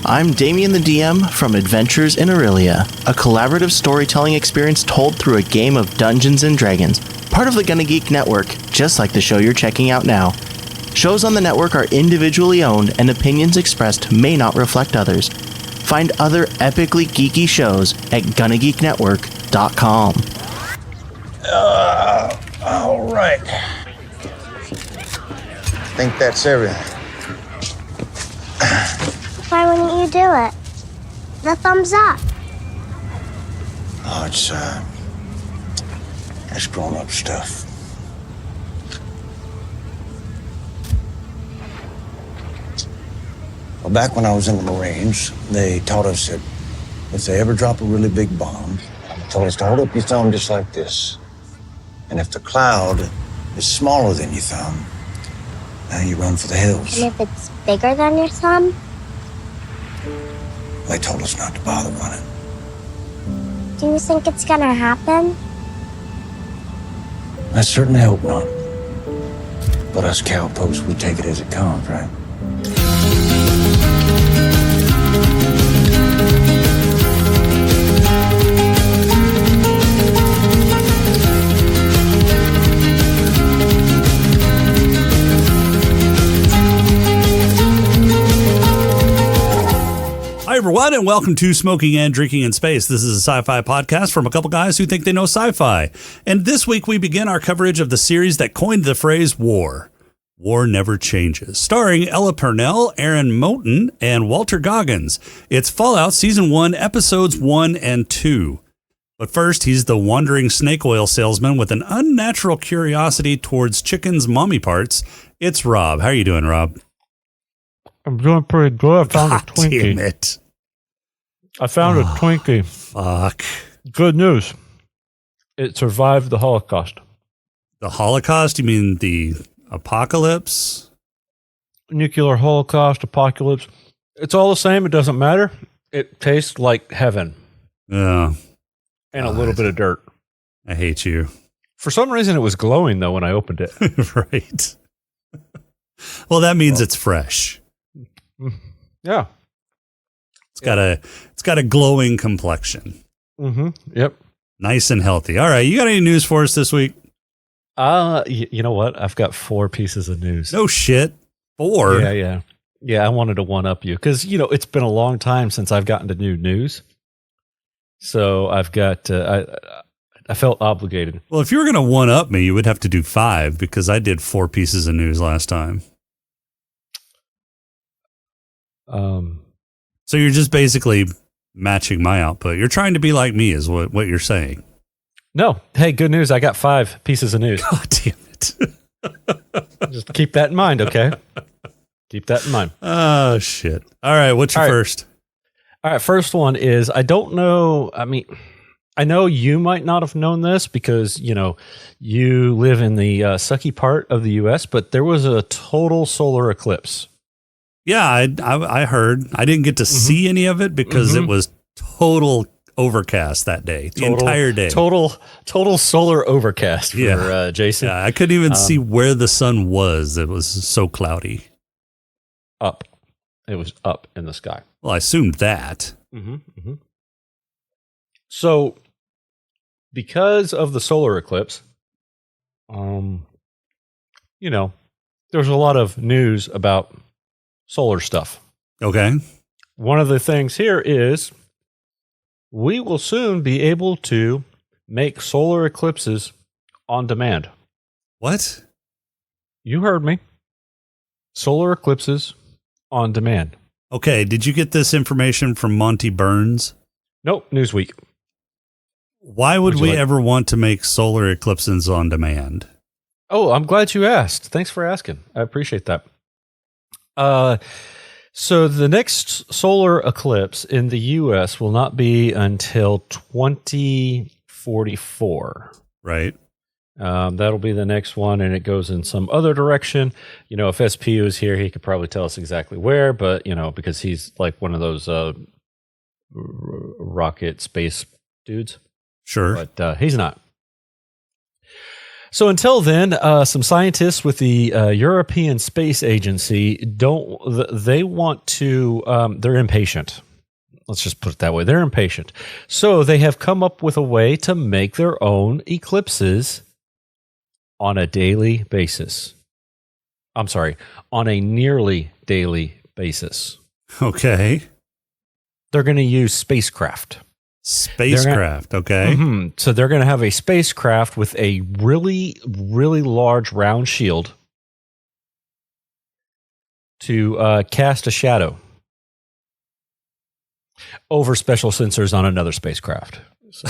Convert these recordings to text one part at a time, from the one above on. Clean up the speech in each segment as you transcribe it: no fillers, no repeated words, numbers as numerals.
I'm Damien the DM from Adventures in Aurelia, a collaborative storytelling experience told through a game of Dungeons & Dragons, part of the Gonna Geek Network, just like the show you're checking out now. Shows on the network are individually owned, and opinions expressed may not reflect others. Find other epically geeky shows at GonnaGeekNetwork.com. All right. I think that's everything. Why wouldn't you do it? The thumbs up. Oh, it's grown-up stuff. Well, back when I was in the Marines, they taught us that if they ever drop a really big bomb, they told us to hold up your thumb just like this. And if the cloud is smaller than your thumb, then you run for the hills. And if it's bigger than your thumb? They told us not to bother running. Do you think it's gonna happen? I certainly hope not. But us cowposts, we take it as it comes, right? Hi, everyone, and welcome to Smoking and Drinking in Space. This is a sci-fi podcast from a couple guys who think they know sci-fi. And this week, we begin our coverage of the series that coined the phrase war. War Never Changes. Starring Ella Purnell, Aaron Moten, and Walter Goggins. It's Fallout Season 1, Episodes 1 and 2. But first, he's the wandering snake oil salesman with an unnatural curiosity towards chickens' mommy parts. It's Rob. How are you doing, Rob? I'm doing pretty good. I found a Twinkie. Damn it. I found a Twinkie. Fuck. Good news. It survived the Holocaust. The Holocaust? You mean the apocalypse? Nuclear Holocaust, apocalypse. It's all the same. It doesn't matter. It tastes like heaven. Yeah. And a little bit of dirt. I hate you. For some reason, it was glowing, though, when I opened it. Right. Well, that means it's fresh. Yeah. It's got a glowing complexion. Mm-hmm. Yep. Nice and healthy. All right. You got any news for us this week? You know what? I've got 4 pieces of news. No shit. 4? Yeah. Yeah, I wanted to one-up you because, it's been a long time since I've gotten to new news. So I've got, I felt obligated. Well, if you were going to one-up me, you would have to do 5 because I did 4 pieces of news last time. So you're just basically matching my output. You're trying to be like me is what you're saying. No. Hey, good news. I got 5 pieces of news. God damn it. Just keep that in mind, okay? Keep that in mind. Oh, shit. All right. What's your first? All right. First one is, I don't know. I mean, I know you might not have known this because, you live in the sucky part of the U.S., but there was a total solar eclipse. Yeah, I heard. I didn't get to see any of it because it was total overcast that day, the entire day. Total solar overcast for Jason. Yeah, I couldn't even see where the sun was. It was so cloudy. Up. It was up in the sky. Well, I assumed that. So, because of the solar eclipse, there's a lot of news about solar stuff. Okay. One of the things here is we will soon be able to make solar eclipses on demand. What? You heard me. Solar eclipses on demand. Okay. Did you get this information from Monty Burns? Nope. Newsweek. Why would we ever want to make solar eclipses on demand? Oh, I'm glad you asked. Thanks for asking. I appreciate that. So the next solar eclipse in the U.S. will not be until 2044. Right. That'll be the next one, and it goes in some other direction. If SP was here, he could probably tell us exactly where, but, because he's like one of those rocket space dudes. Sure. But he's not. So until then, some scientists with the European Space Agency they want to, they're impatient. Let's just put it that way. They're impatient. So they have come up with a way to make their own eclipses on a daily basis. I'm sorry, on a nearly daily basis. Okay. They're going to use spacecraft. Okay. Mm-hmm. So they're going to have a spacecraft with a really, really large round shield to cast a shadow over special sensors on another spacecraft. So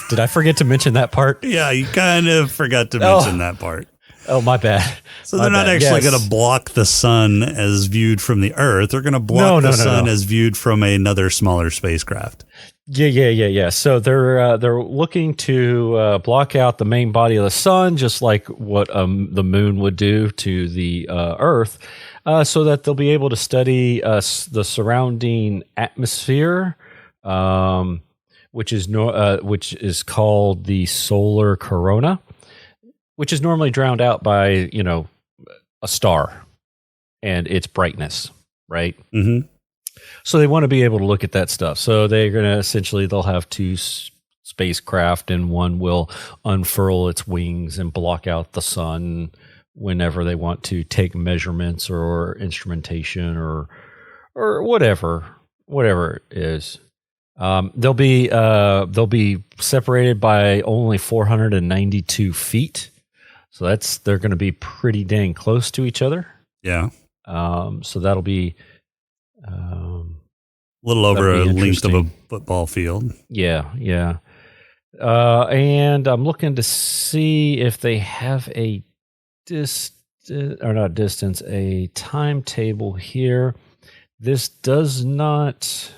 did I forget to mention that part? Yeah, you kind of forgot to mention that part. Oh, my bad. So they're not actually going to block the sun as viewed from the Earth. They're going to block the sun as viewed from another smaller spacecraft. Yeah. So they're looking to block out the main body of the sun, just like what the moon would do to the Earth, so that they'll be able to study the surrounding atmosphere, which is called the solar corona, which is normally drowned out by a star and its brightness, right? Mm-hmm. So they want to be able to look at that stuff. So they're going to they'll have two spacecraft, and one will unfurl its wings and block out the sun whenever they want to take measurements or instrumentation or whatever it is. They'll be separated by only 492 feet. So they're going to be pretty dang close to each other. Yeah. So that'll be a little over a length of a football field. Yeah. And I'm looking to see if they have a a timetable here. This does not.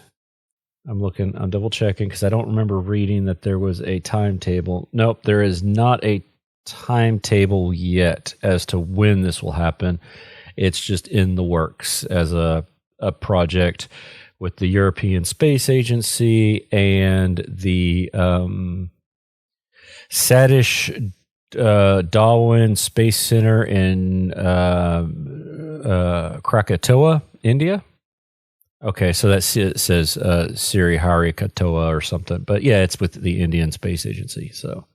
I'm double checking because I don't remember reading that there was a timetable. Nope, there is not a timetable yet as to when this will happen. It's just in the works as a project with the European Space Agency and the Satish Dhawan Space Center in Krakatoa, India. Okay, so it says Sriharikatoa or something. But yeah, it's with the Indian Space Agency. So,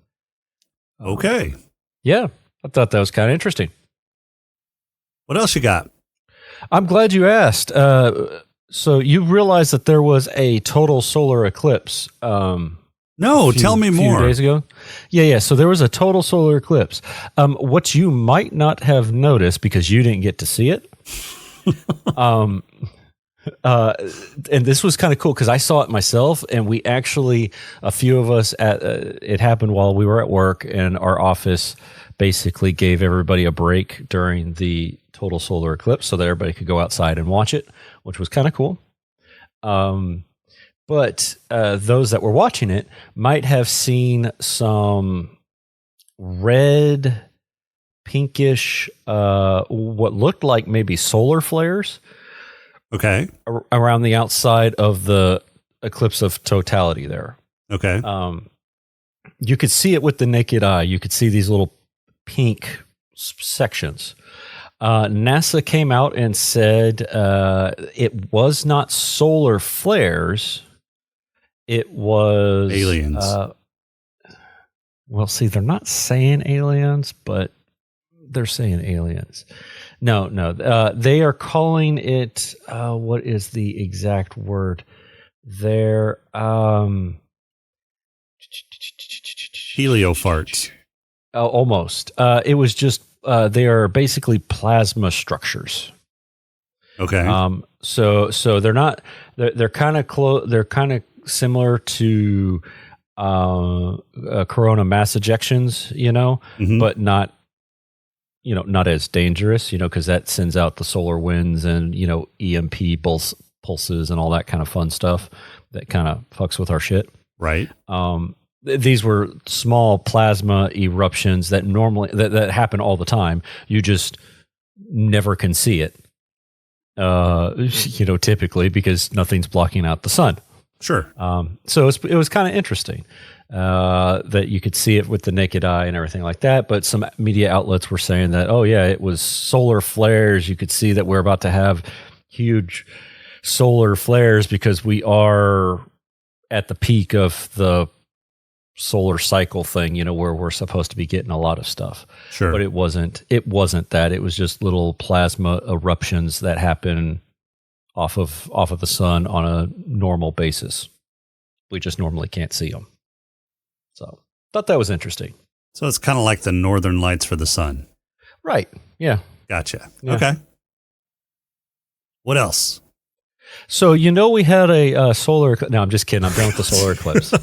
okay. Yeah, I thought that was kind of interesting. What else you got? I'm glad you asked. So you realized that there was a total solar eclipse. No, tell me more. A few days ago. Yeah. So there was a total solar eclipse. What you might not have noticed because you didn't get to see it. And this was kind of cool because I saw it myself, and we actually, a few of us it happened while we were at work, and our office basically gave everybody a break during the total solar eclipse so that everybody could go outside and watch it, which was kind of cool. But those that were watching it might have seen some red, pinkish, what looked like maybe solar flares. Okay. Around the outside of the eclipse of totality there. Okay. You could see it with the naked eye. You could see these little pink sections. NASA came out and said it was not solar flares. It was aliens. Well, see, they're not saying aliens, but they're saying aliens. No. They are calling it. What is the exact word? They're heliofarts. Almost. It was just. They are basically plasma structures. Okay. So they're not. They're kind of close. They're kind of similar to corona mass ejections, but not. Not as dangerous, because that sends out the solar winds and, EMP pulses and all that kind of fun stuff that kind of fucks with our shit. Right. These were small plasma eruptions that normally that happen all the time. You just never can see it, typically because nothing's blocking out the sun. Sure. So it was kind of interesting. that you could see it with the naked eye and everything like that. But some media outlets were saying that, oh yeah, it was solar flares. You could see that we're about to have huge solar flares because we are at the peak of the solar cycle thing, where we're supposed to be getting a lot of stuff. Sure. But it wasn't that. It was just little plasma eruptions that happen off of the sun on a normal basis. We just normally can't see them. So thought that was interesting. So it's kind of like the northern lights for the sun. Right. Yeah. Gotcha. Yeah. Okay. What else? So, we had a solar... No, I'm just kidding. I'm done with the solar eclipse.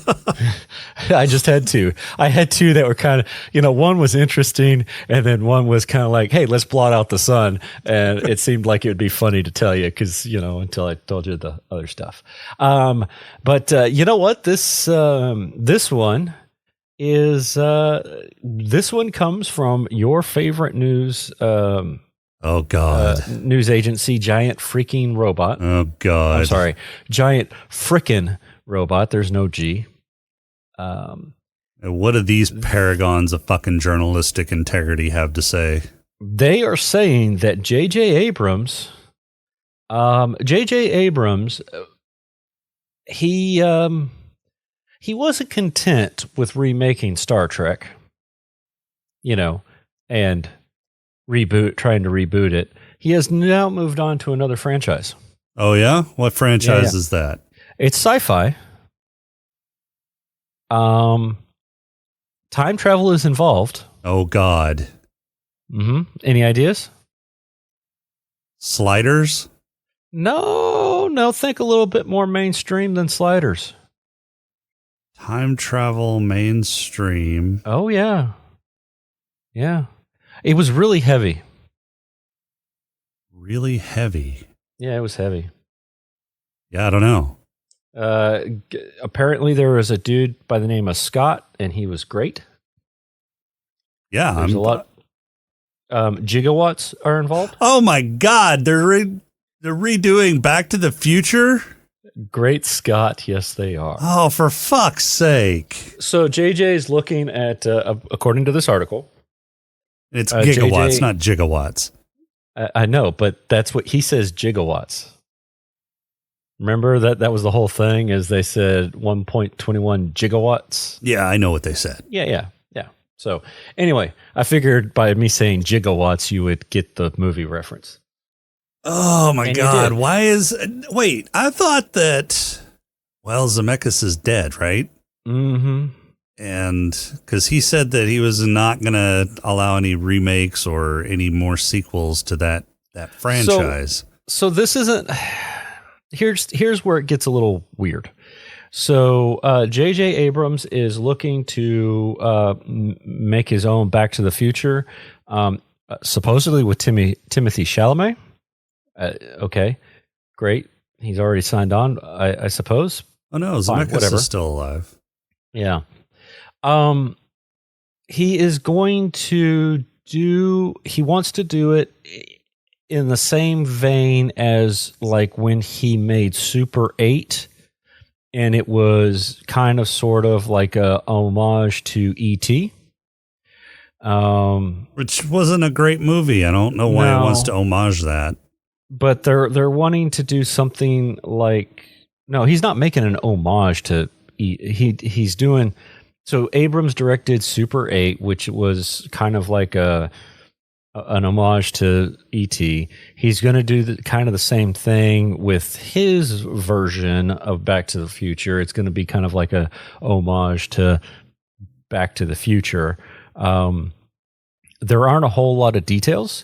I just had two. I had two that were kind of, one was interesting, and then one was kind of like, hey, let's blot out the sun. And it seemed like it would be funny to tell you because, until I told you the other stuff. But you know what? This one is... this one comes from your favorite news... oh, God. News agency, Giant Freaking Robot. Oh, God. I'm sorry. Giant Frickin' Robot. There's no G. What do these paragons of fucking journalistic integrity have to say? They are saying that J.J. Abrams, he wasn't content with remaking Star Trek, and trying to reboot it. He has now moved on to another franchise. Oh yeah? What franchise is that? It's sci-fi. Time travel is involved. Oh God. Mm-hmm. Any ideas? Sliders? No, think a little bit more mainstream than Sliders. Time travel mainstream. Oh yeah. Yeah. It was really heavy. Really heavy? Yeah, it was heavy. Yeah, I don't know. Apparently there was a dude by the name of Scott, and he was great. Yeah. There's a lot. Gigawatts are involved. Oh my God. They're redoing Back to the Future? Great Scott. Yes, they are. Oh, for fuck's sake. So JJ is looking at, according to this article, it's gigawatts, not gigawatts. I know, but that's what he says, gigawatts. Remember that was the whole thing, as they said 1.21 gigawatts? Yeah, I know what they said. Yeah. So anyway, I figured by me saying gigawatts, you would get the movie reference. Oh my God. Wait, I thought that, Zemeckis is dead, right? Mm-hmm. And because he said that he was not going to allow any remakes or any more sequels to that franchise. So this isn't. Here's where it gets a little weird. So J.J. Abrams is looking to make his own Back to the Future, supposedly with Timothy Chalamet. Okay, great. He's already signed on, I suppose. Oh no, Zemeckis is still alive. Yeah. He is going to he wants to do it in the same vein as like when he made Super 8, and it was kind of sort of like a homage to E.T. Which wasn't a great movie. I don't know why he wants to homage that. But they're wanting to do something like, no, he's not making an homage to he's doing. So Abrams directed Super 8, which was kind of like an homage to E.T. He's going to do kind of the same thing with his version of Back to the Future. It's going to be kind of like a homage to Back to the Future. There aren't a whole lot of details.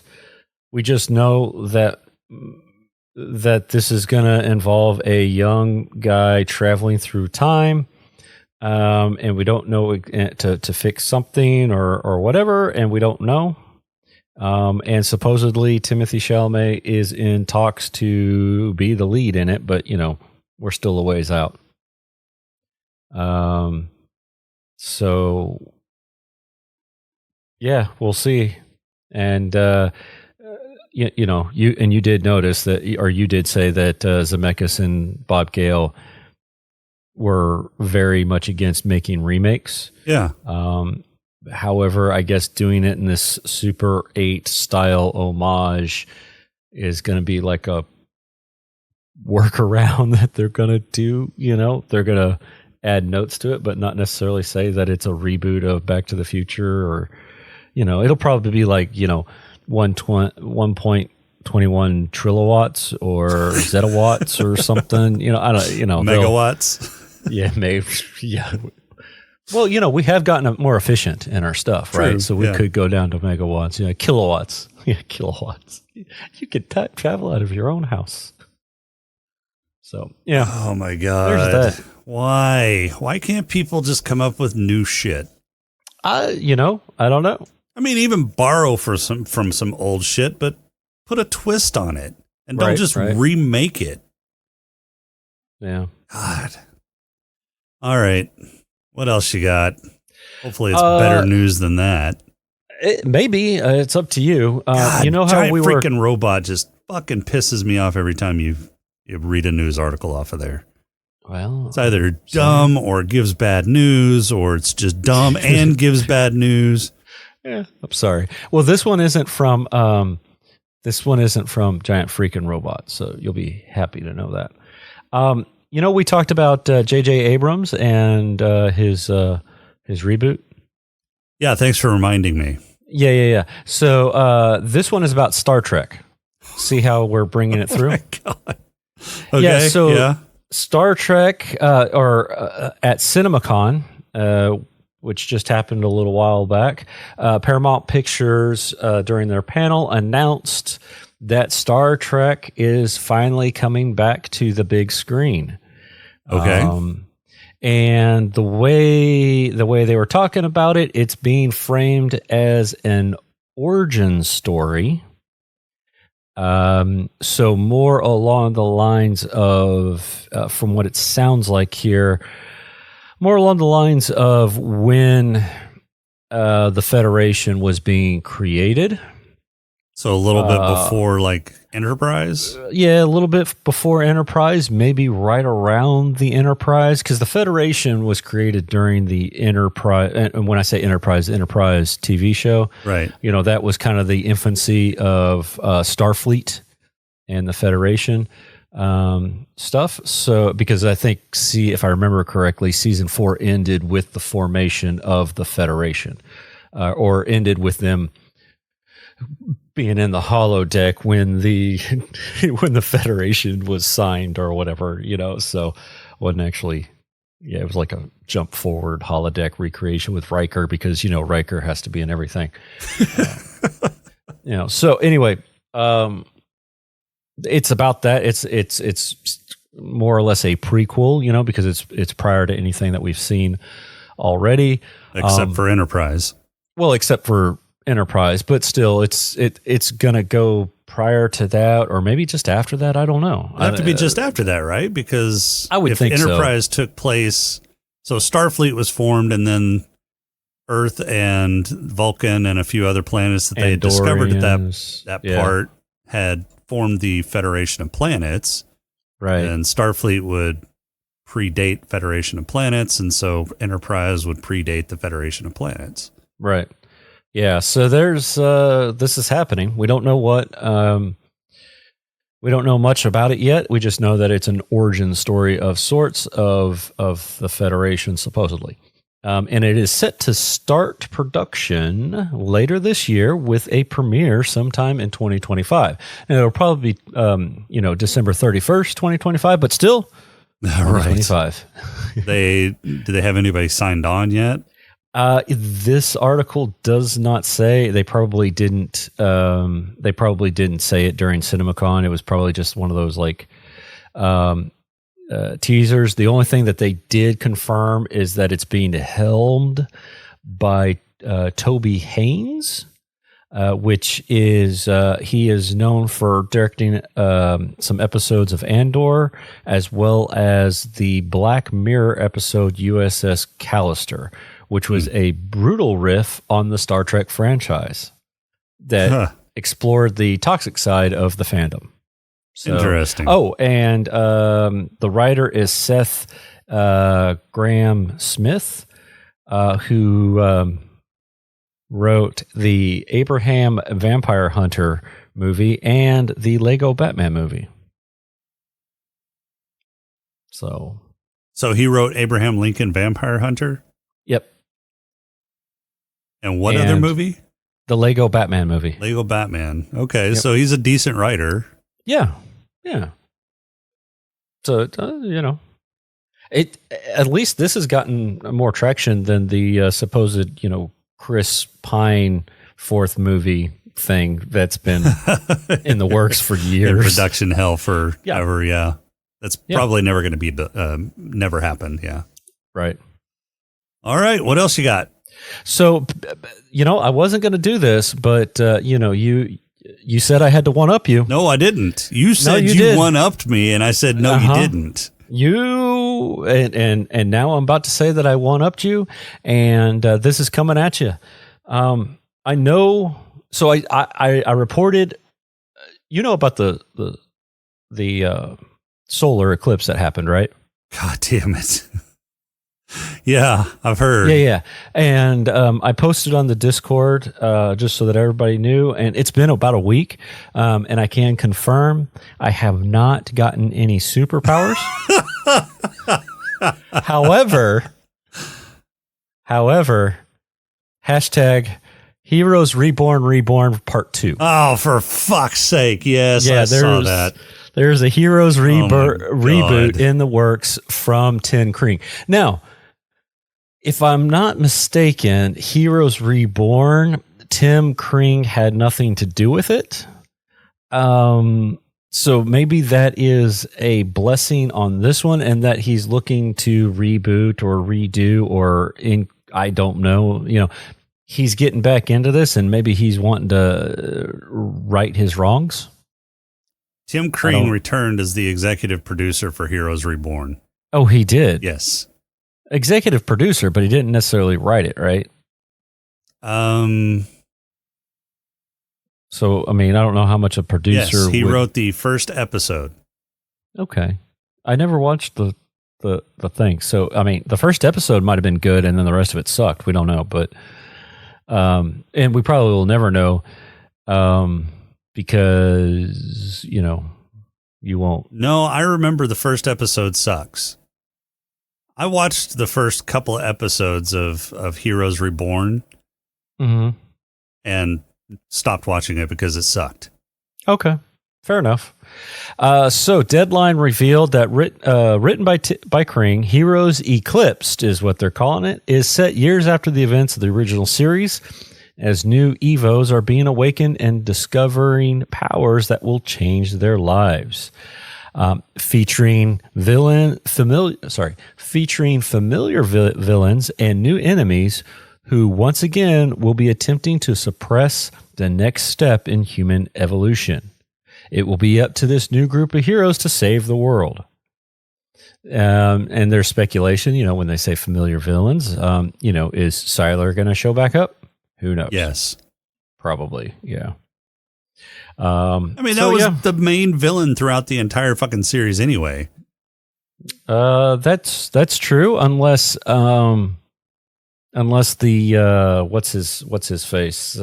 We just know that this is going to involve a young guy traveling through time. And we don't know to fix something or whatever, and we don't know. And supposedly Timothy Chalamet is in talks to be the lead in it, but we're still a ways out. So yeah, we'll see. And you did notice that, or you did say that Zemeckis and Bob Gale were very much against making remakes. Yeah. However, I guess doing it in this Super 8 style homage is going to be like a workaround that they're going to do. They're going to add notes to it, but not necessarily say that it's a reboot of Back to the Future, or it'll probably be like 1.21 trilliwatts or zettawatts or something. I don't. Megawatts. Yeah, maybe. Yeah. Well, we have gotten more efficient in our stuff, True, right? So we could go down to megawatts, kilowatts. Yeah, kilowatts. You could travel out of your own house. So, yeah. Oh, my God. There's that. Why? Why can't people just come up with new shit? I don't know. I mean, even borrow from some old shit, but put a twist on it. And don't just remake it. Yeah. God. All right. What else you got? Hopefully it's better news than that. Maybe. It's up to you. God, how giant we freaking robot just fucking pisses me off every time you read a news article off of there. Well, it's either dumb or gives bad news, or it's just dumb and gives bad news. Yeah, I'm sorry. Well, this one isn't from Giant Freaking Robot, so you'll be happy to know that. We talked about J.J. Abrams and his reboot. Yeah, thanks for reminding me. Yeah. So this one is about Star Trek. See how we're bringing it through? Oh my God. Okay, Star Trek, at CinemaCon, which just happened a little while back, Paramount Pictures, during their panel, announced that Star Trek is finally coming back to the big screen. Okay. And the way they were talking about it, it's being framed as an origin story. So more along the lines of, from what it sounds like here, more along the lines of when the Federation was being created. So a little bit before like Enterprise? Yeah, a little bit before Enterprise, maybe right around the Enterprise, because the Federation was created during the Enterprise. And when I say Enterprise, the Enterprise TV show, right? That was kind of the infancy of Starfleet and the Federation stuff. So, because I think, if I remember correctly, season 4 ended with the formation of the Federation, or ended with them being in the holodeck when the Federation was signed or whatever, so wasn't actually, it was like a jump forward holodeck recreation with Riker, because Riker has to be in everything. So anyway, it's about that. It's more or less a prequel, because it's prior to anything that we've seen already, except for Enterprise. Well, except for Enterprise, but still, it's gonna go prior to that, or maybe just after that. I don't know. It'd have to be just after that, right? Because I would think Enterprise took place, so Starfleet was formed, and then Earth and Vulcan and a few other planets that they had discovered that part had formed the Federation of Planets, right? And Starfleet would predate Federation of Planets, and so Enterprise would predate the Federation of Planets, right? Yeah, so there's this is happening. We don't know what we don't know much about it yet. We just know that it's an origin story of sorts of the Federation, supposedly. And it is set to start production later this year with a premiere sometime in 2025. And it'll probably be December 31st, 2025, but still 2025. Do they have anybody signed on yet? This article does not say. They probably didn't say it during CinemaCon. It was probably just one of those teasers. The only thing that they did confirm is that it's being helmed by Toby Haynes, which is he is known for directing some episodes of Andor, as well as the Black Mirror episode USS Callister, which was a brutal riff on the Star Trek franchise that explored the toxic side of the fandom. So, interesting. Oh, and the writer is Seth Graham Smith, who wrote the Abraham Vampire Hunter movie and the Lego Batman movie. So he wrote Abraham Lincoln Vampire Hunter? Yep. And what other movie? The Lego Batman movie. Lego Batman. Okay, Yep. so he's a decent writer. Yeah. So, it at least this has gotten more traction than the supposed, Chris Pine fourth movie thing that's been in the works for years. In production hell forever, yeah. That's probably never going to be, never happen, yeah. Right. All right, what else you got? So, I wasn't going to do this, but, you said I had to one-up you. No, I didn't. You said you one-upped me, and I said, no, you didn't. And now I'm about to say that I one-upped you, and this is coming at you. I know. So I reported. About the solar eclipse that happened, right? God damn it! Yeah, I've heard. Yeah. And I posted on the Discord just so that everybody knew. And it's been about a week, and I can confirm I have not gotten any superpowers. However, hashtag Heroes Reborn Part 2. Oh, for fuck's sake. Yes, I saw that. There's a Heroes reboot in the works from Tim Kring. Now, if I'm not mistaken, Heroes Reborn, Tim Kring had nothing to do with it. So maybe that is a blessing on this one, and that he's looking to reboot or redo I don't know. He's getting back into this, and maybe he's wanting to right his wrongs. Tim Kring returned as the executive producer for Heroes Reborn. Oh, he did? Yes. Executive producer, but he didn't necessarily write it, right? So, I don't know how much a producer... Yes, he wrote the first episode. Okay. I never watched the thing. So, the first episode might have been good, and then the rest of it sucked. We don't know, but... and we probably will never know, because, you won't. No, I remember the first episode sucks. I watched the first couple of episodes of Heroes Reborn and stopped watching it because it sucked. Okay, fair enough. So Deadline revealed that written by Kring, Heroes Eclipsed is what they're calling it, is set years after the events of the original series, as new Evos are being awakened and discovering powers that will change their lives. Featuring familiar villains and new enemies who once again will be attempting to suppress the next step in human evolution. It will be up to this new group of heroes to save the world. And there's speculation, when they say familiar villains, is Sylar going to show back up? Who knows? Yes. Probably, yeah. That was the main villain throughout the entire fucking series anyway. That's true, unless the what's his face?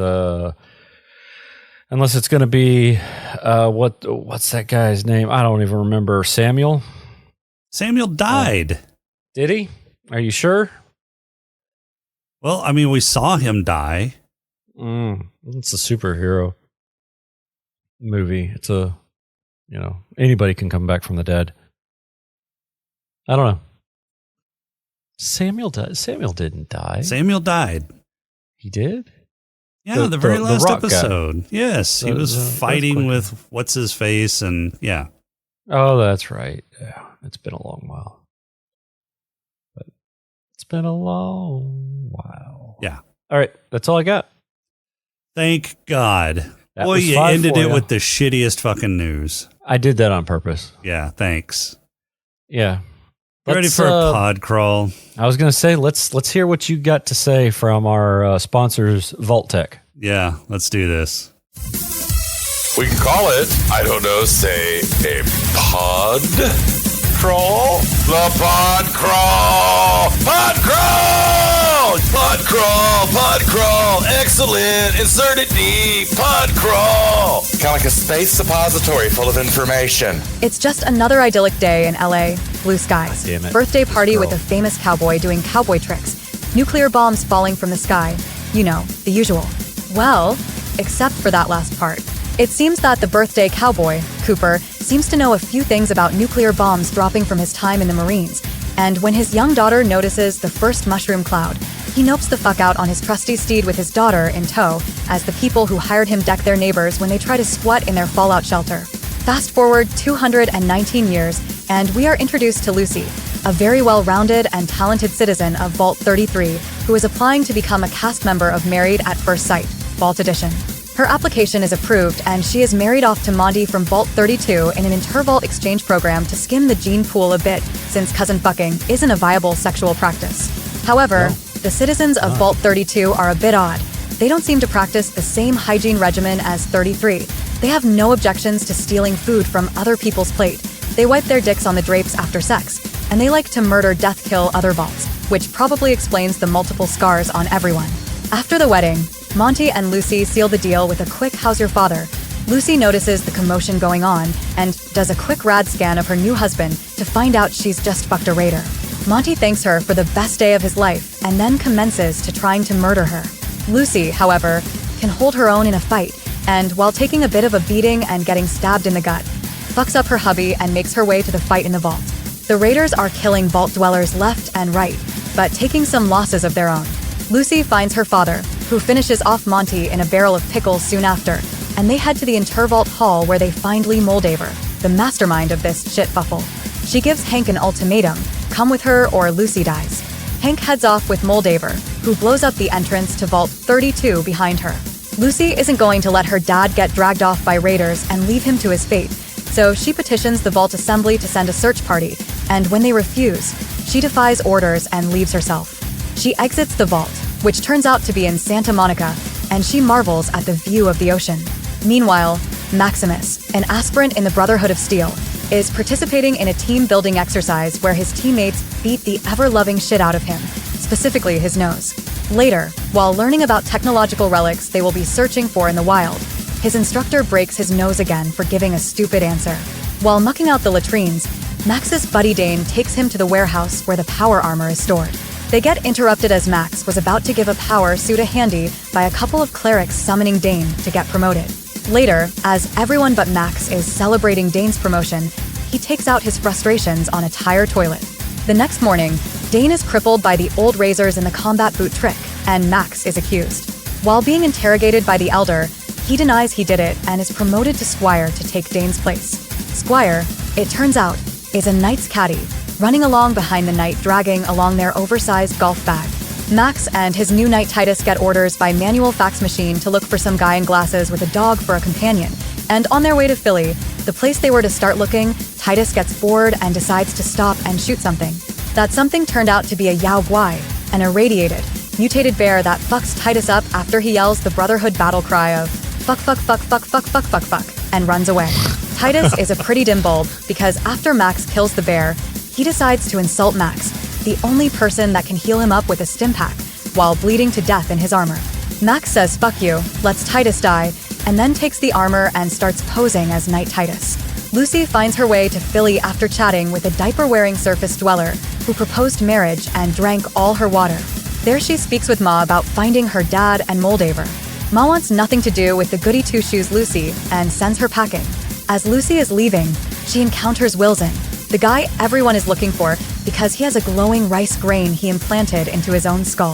Unless it's going to be what's that guy's name? I don't even remember. Samuel died. Did he? Are you sure? Well, we saw him die. It's a superhero movie. It's anybody can come back from the dead. I don't know. Samuel didn't die. Samuel died. He did? Yeah, the very last episode. Guy. Yes, he was fighting with what's his face, and yeah. Oh, that's right. Yeah, it's been a long while. Yeah. All right, that's all I got. Thank God. Boy, you ended it with the shittiest fucking news. I did that on purpose. Yeah, thanks. Yeah. Ready for a pod crawl? I was going to say, let's hear what you got to say from our sponsors, Vault Tech. Yeah, let's do this. We can call it, I don't know, say a pod crawl. The pod crawl! Pod crawl! Pod crawl! Pod crawl! Excellent! Insert it deep! Pod crawl! Kind of like a space suppository full of information. It's just another idyllic day in LA. Blue skies. Damn it. Birthday party with a famous cowboy doing cowboy tricks. Nuclear bombs falling from the sky. You know, the usual. Well, except for that last part. It seems that the birthday cowboy, Cooper, seems to know a few things about nuclear bombs dropping from his time in the Marines. And when his young daughter notices the first mushroom cloud, he nopes the fuck out on his trusty steed with his daughter in tow as the people who hired him deck their neighbors when they try to squat in their fallout shelter. Fast forward 219 years, and we are introduced to Lucy, a very well-rounded and talented citizen of Vault 33 who is applying to become a cast member of Married at First Sight, Vault Edition. Her application is approved, and she is married off to Monty from Vault 32 in an intervault exchange program to skim the gene pool a bit, since cousin fucking isn't a viable sexual practice. However, the citizens of Vault 32 are a bit odd. They don't seem to practice the same hygiene regimen as 33. They have no objections to stealing food from other people's plate. They wipe their dicks on the drapes after sex, and they like to murder death kill other vaults, which probably explains the multiple scars on everyone. After the wedding, Monty and Lucy seal the deal with a quick "how's your father?" Lucy notices the commotion going on and does a quick rad scan of her new husband to find out she's just fucked a raider. Monty thanks her for the best day of his life and then commences to trying to murder her. Lucy, however, can hold her own in a fight, and while taking a bit of a beating and getting stabbed in the gut, fucks up her hubby and makes her way to the fight in the vault. The raiders are killing vault dwellers left and right, but taking some losses of their own. Lucy finds her father, who finishes off Monty in a barrel of pickles soon after, and they head to the Intervault Hall where they find Lee Moldaver, the mastermind of this shitfuffle. She gives Hank an ultimatum, come with her or Lucy dies. Hank heads off with Moldaver, who blows up the entrance to Vault 32 behind her. Lucy isn't going to let her dad get dragged off by raiders and leave him to his fate, so she petitions the Vault Assembly to send a search party, and when they refuse, she defies orders and leaves herself. She exits the vault, which turns out to be in Santa Monica, and she marvels at the view of the ocean. Meanwhile, Maximus, an aspirant in the Brotherhood of Steel, is participating in a team-building exercise where his teammates beat the ever-loving shit out of him, specifically his nose. Later, while learning about technological relics they will be searching for in the wild, his instructor breaks his nose again for giving a stupid answer. While mucking out the latrines, Max's buddy Dane takes him to the warehouse where the power armor is stored. They get interrupted as Max was about to give a power suit a handy by a couple of clerics summoning Dane to get promoted. Later, as everyone but Max is celebrating Dane's promotion, he takes out his frustrations on a tire toilet. The next morning, Dane is crippled by the old razors in the combat boot trick, and Max is accused. While being interrogated by the Elder, he denies he did it and is promoted to Squire to take Dane's place. Squire, it turns out, is a knight's caddy, running along behind the knight dragging along their oversized golf bag. Max and his new knight Titus get orders by manual fax machine to look for some guy in glasses with a dog for a companion, and on their way to Philly, the place they were to start looking, Titus gets bored and decides to stop and shoot something. That something turned out to be a Yao Guai, an irradiated, mutated bear that fucks Titus up after he yells the Brotherhood battle cry of fuck fuck fuck fuck fuck fuck fuck fuck and runs away. Titus is a pretty dim bulb because after Max kills the bear, he decides to insult Max, the only person that can heal him up with a stim pack, while bleeding to death in his armor. Max says fuck you, lets Titus die, and then takes the armor and starts posing as Knight Titus. Lucy finds her way to Philly after chatting with a diaper-wearing surface dweller who proposed marriage and drank all her water. There she speaks with Ma about finding her dad and Moldaver. Ma wants nothing to do with the goody two-shoes Lucy and sends her packing. As Lucy is leaving, she encounters Wilson, the guy everyone is looking for because he has a glowing rice grain he implanted into his own skull.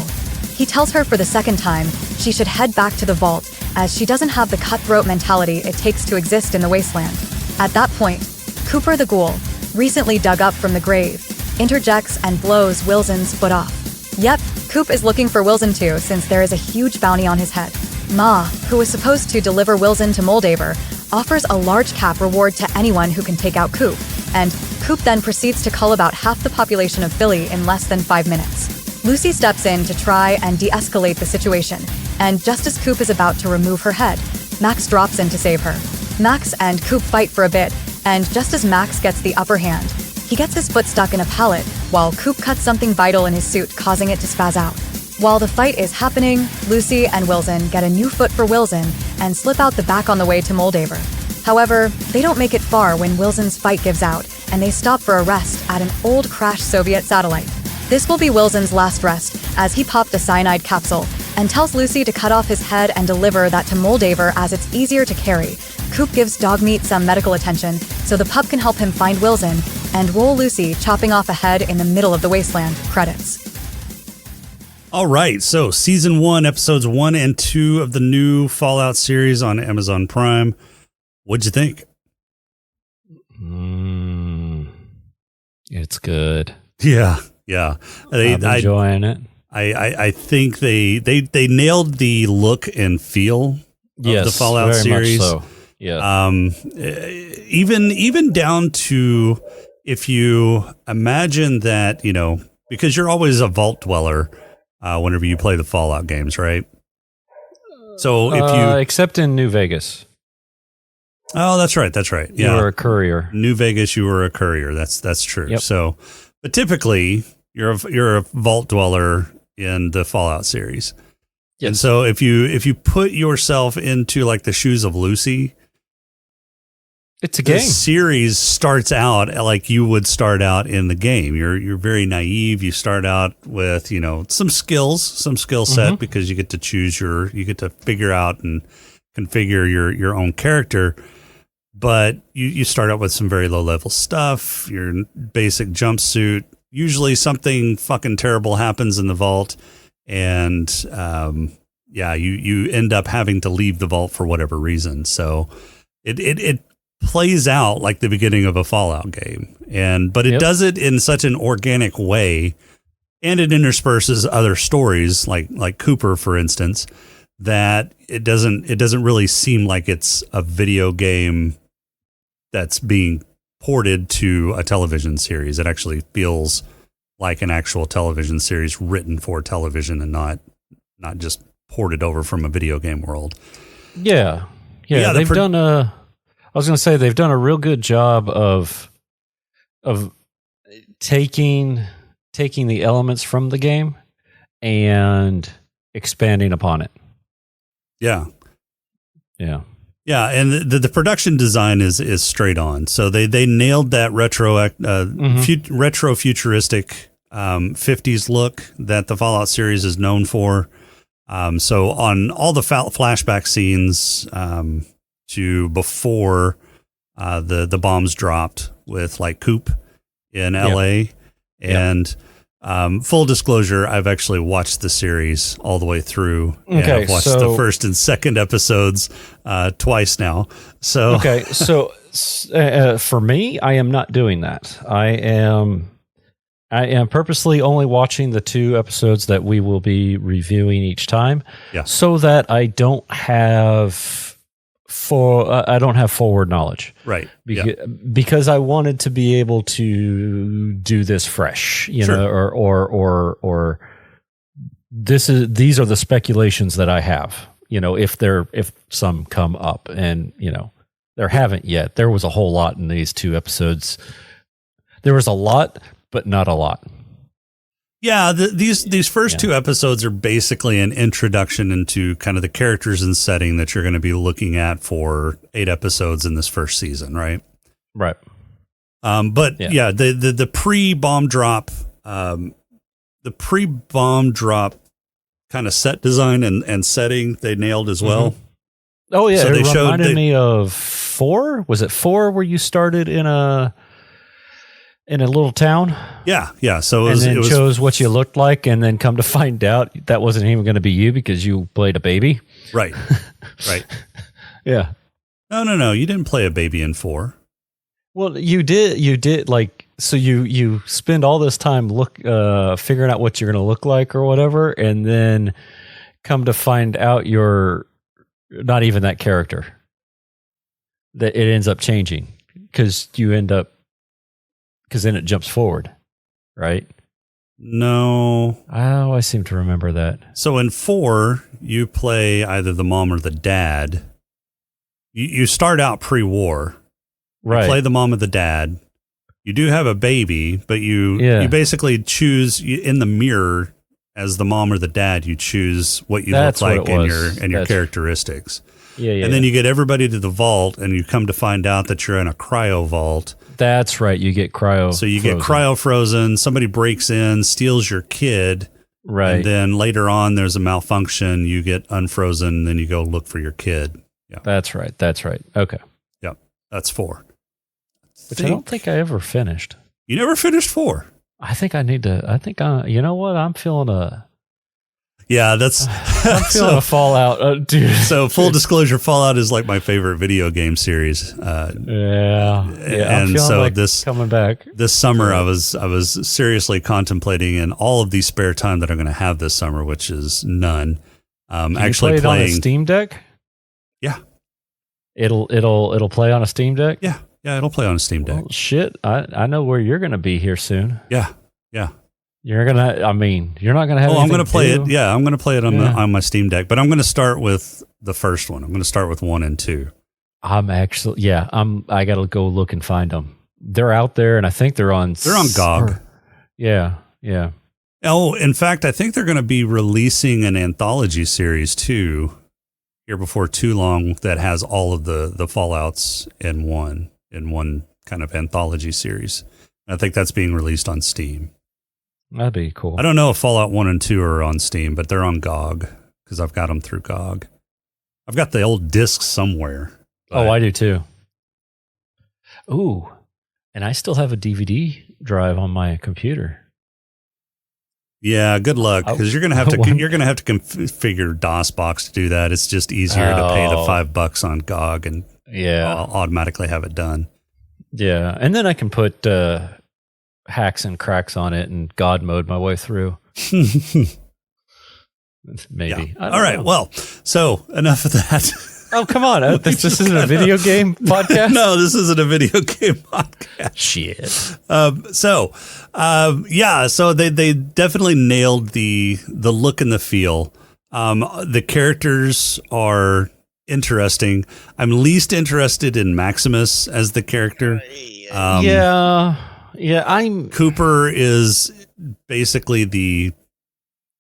He tells her for the second time she should head back to the vault as she doesn't have the cutthroat mentality it takes to exist in the wasteland. At that point, Cooper the Ghoul, recently dug up from the grave, interjects and blows Wilson's foot off. Yep, Coop is looking for Wilson too since there is a huge bounty on his head. Ma, who was supposed to deliver Wilson to Moldaver, offers a large cap reward to anyone who can take out Coop, and Coop then proceeds to cull about half the population of Philly in less than 5 minutes. Lucy steps in to try and de-escalate the situation, and just as Coop is about to remove her head, Max drops in to save her. Max and Coop fight for a bit, and just as Max gets the upper hand, He gets his foot stuck in a pallet while Coop cuts something vital in his suit, causing it to spaz out. While the fight is happening, Lucy and Wilson get a new foot for Wilson and slip out the back on the way to Moldaver. However, they don't make it far when Wilson's fight gives out, and they stop for a rest at an old crashed Soviet satellite. This will be Wilson's last rest, as he popped the cyanide capsule and tells Lucy to cut off his head and deliver that to Moldaver as it's easier to carry. Coop gives Dogmeat some medical attention so the pup can help him find Wilson, and roll Lucy chopping off a head in the middle of the wasteland. Credits. All right, so season 1, episodes 1 and 2 of the new Fallout series on Amazon Prime. What'd you think? It's good. Yeah. I'm enjoying it. I think they nailed the look and feel of the Fallout very series. Much so. Yeah. Even down to, if you imagine that, because you're always a vault dweller whenever you play the Fallout games, right? So if you except in New Vegas. Oh, that's right. Yeah. You were a courier. New Vegas, you were a courier. That's true. Yep. So, but typically you're a vault dweller in the Fallout series. Yes. And so if you put yourself into like the shoes of Lucy, it's a game. The series starts out like you would start out in the game. You're very naive. You start out with, some skill set because you get to choose you get to figure out and configure your own character. But you start out with some very low level stuff, your basic jumpsuit. Usually something fucking terrible happens in the vault, and you end up having to leave the vault for whatever reason. So it plays out like the beginning of a Fallout game, but it does it in such an organic way, and it intersperses other stories like Cooper, for instance, that it doesn't really seem like it's a video game that's being ported to a television series. It actually feels like an actual television series written for television and not just ported over from a video game world. Yeah. They've done a real good job of taking the elements from the game and expanding upon it. Yeah. Yeah. Yeah, and the production design is straight on. So they nailed that retro futuristic 50s look that the Fallout series is known for. So on all the flashback scenes to before the bombs dropped with like Coop in LA, and full disclosure, I've actually watched the series all the way through. And I've watched the first and second episodes twice now. So for me, I am not doing that. I am purposely only watching the 2 episodes that we will be reviewing each time, so that I don't have forward knowledge, right? Because I wanted to be able to do this fresh, you know, or these are the speculations that I have, if some come up, and there haven't yet. There was a whole lot in these 2 episodes. There was a lot, but not a lot. Yeah, these first 2 episodes are basically an introduction into kind of the characters and setting that you're going to be looking at for 8 episodes in this first season, right? Right. The pre-bomb drop, kind of set design and setting they nailed as well. Oh yeah, so it reminded me of 4. Was it 4 where you started in a little town? Yeah. So it was chose what you looked like, and then come to find out that wasn't even going to be you because you played a baby. Right. Yeah. No. You didn't play a baby in 4. Well, you did like, so you spend all this time figuring out what you're going to look like or whatever, and then come to find out you're not even that character. That it ends up changing because then it jumps forward, right? No. Oh, I seem to remember that. So in 4, you play either the mom or the dad. You start out pre-war. Right. You play the mom or the dad. You do have a baby, but you basically choose in the mirror as the mom or the dad. You choose what you look like and your characteristics. Yeah. And then you get everybody to the vault, and you come to find out that you're in a cryo vault. That's right. You get cryo. So you get cryo frozen. Somebody breaks in, steals your kid. Right. And then later on, there's a malfunction. You get unfrozen. Then you go look for your kid. Yeah. That's right. Okay. Yep. That's 4. Which I don't think I ever finished. You never finished 4. I think I need to. You know what? I'm feeling I'm feeling a Fallout, dude. So full disclosure, Fallout is like my favorite video game series. Yeah. And so like coming back this summer, I was seriously contemplating in all of the spare time that I'm going to have this summer, which is none. Actually play it playing on a Steam Deck. Yeah. It'll play on a Steam Deck. Yeah. Yeah, it'll play on a Steam Deck. Well, shit, I know where you're going to be here soon. Yeah. You're not going to have I'm going to play do. it. Yeah, I'm going to play it on my Steam Deck, but I'm going to start with the first one. I'm going to start with 1 and 2. I got to go look and find them. They're out there, and I think they're on GOG. Yeah. Oh, in fact, I think they're going to be releasing an anthology series too here before too long that has all of the Fallouts in one kind of anthology series. I think that's being released on Steam. That'd be cool. I don't know if Fallout 1 and 2 are on Steam, but they're on GOG because I've got them through GOG. I've got the old discs somewhere. Oh, I do too. Ooh, and I still have a DVD drive on my computer. Yeah, good luck because you're gonna have to configure DOSBox to do that. It's just easier to pay the $5 on GOG and I'll automatically have it done. Yeah, and then I can put hacks and cracks on it and God mode my way through. Maybe. Yeah. All right. Well, so enough of that. Oh, come on. This isn't a video game podcast? No, this isn't a video game podcast. Shit. So they definitely nailed the look and the feel. The characters are interesting. I'm least interested in Maximus as the character. Cooper is basically the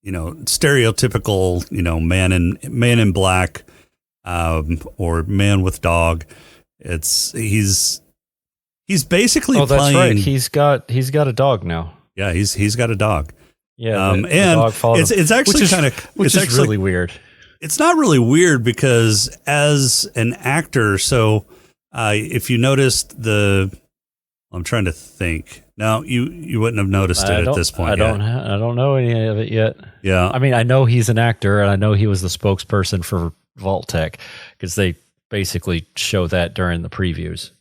stereotypical man in black or man with dog. He's basically that's playing. right. He's got a dog now. Yeah, he's got a dog. Yeah, and the dog it's actually really weird. It's not really weird because as an actor, so if you noticed I'm trying to think. No, you wouldn't have noticed it at this point. I don't know any of it yet. Yeah, I mean, I know he's an actor, and I know he was the spokesperson for Vault-Tec because they basically show that during the previews.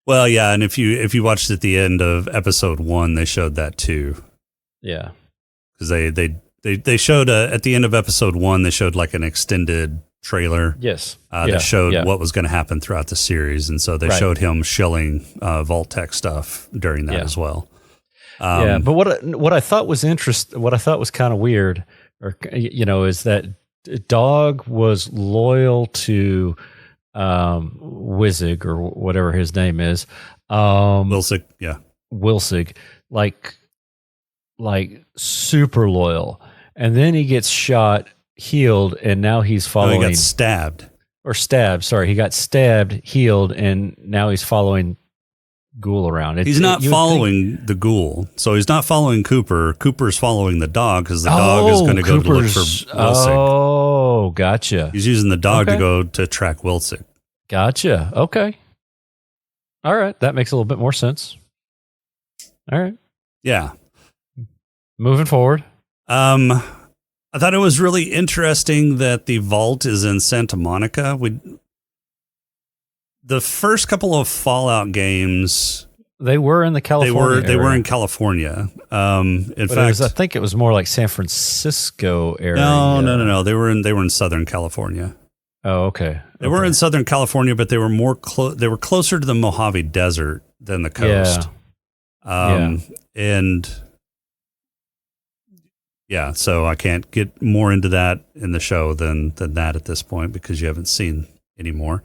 Well, yeah, and if you watched at the end of episode 1, they showed that too. Yeah, because they showed at the end of episode 1, they showed like an extended trailer. Yes, that showed what was going to happen throughout the series, and so they showed him shilling Vault-Tec stuff during that as well. But what I thought was what I thought was kind of weird, is that dog was loyal to Wizig or whatever his name is, Wilsig, yeah, Wilsig, like super loyal, and then he gets shot, healed, and now he's following. No, he got stabbed. Or stabbed. Sorry, he got stabbed, healed, and now he's following Ghoul around. He's not following the Ghoul, so he's not following Cooper. Cooper's following the dog because the dog is going to go to look for Wilsig. Oh, gotcha. He's using the dog to go to track Wilsig. Gotcha. Okay. All right, that makes a little bit more sense. All right. Yeah. Moving forward. I thought it was really interesting that the vault is in Santa Monica. The first couple of Fallout games, they were in the California. They were in California. In fact, I think it was more like San Francisco area. No. They were in Southern California. Oh, okay. They were in Southern California, but they were they were closer to the Mojave Desert than the coast. Yeah, so I can't get more into that in the show than that at this point because you haven't seen any more.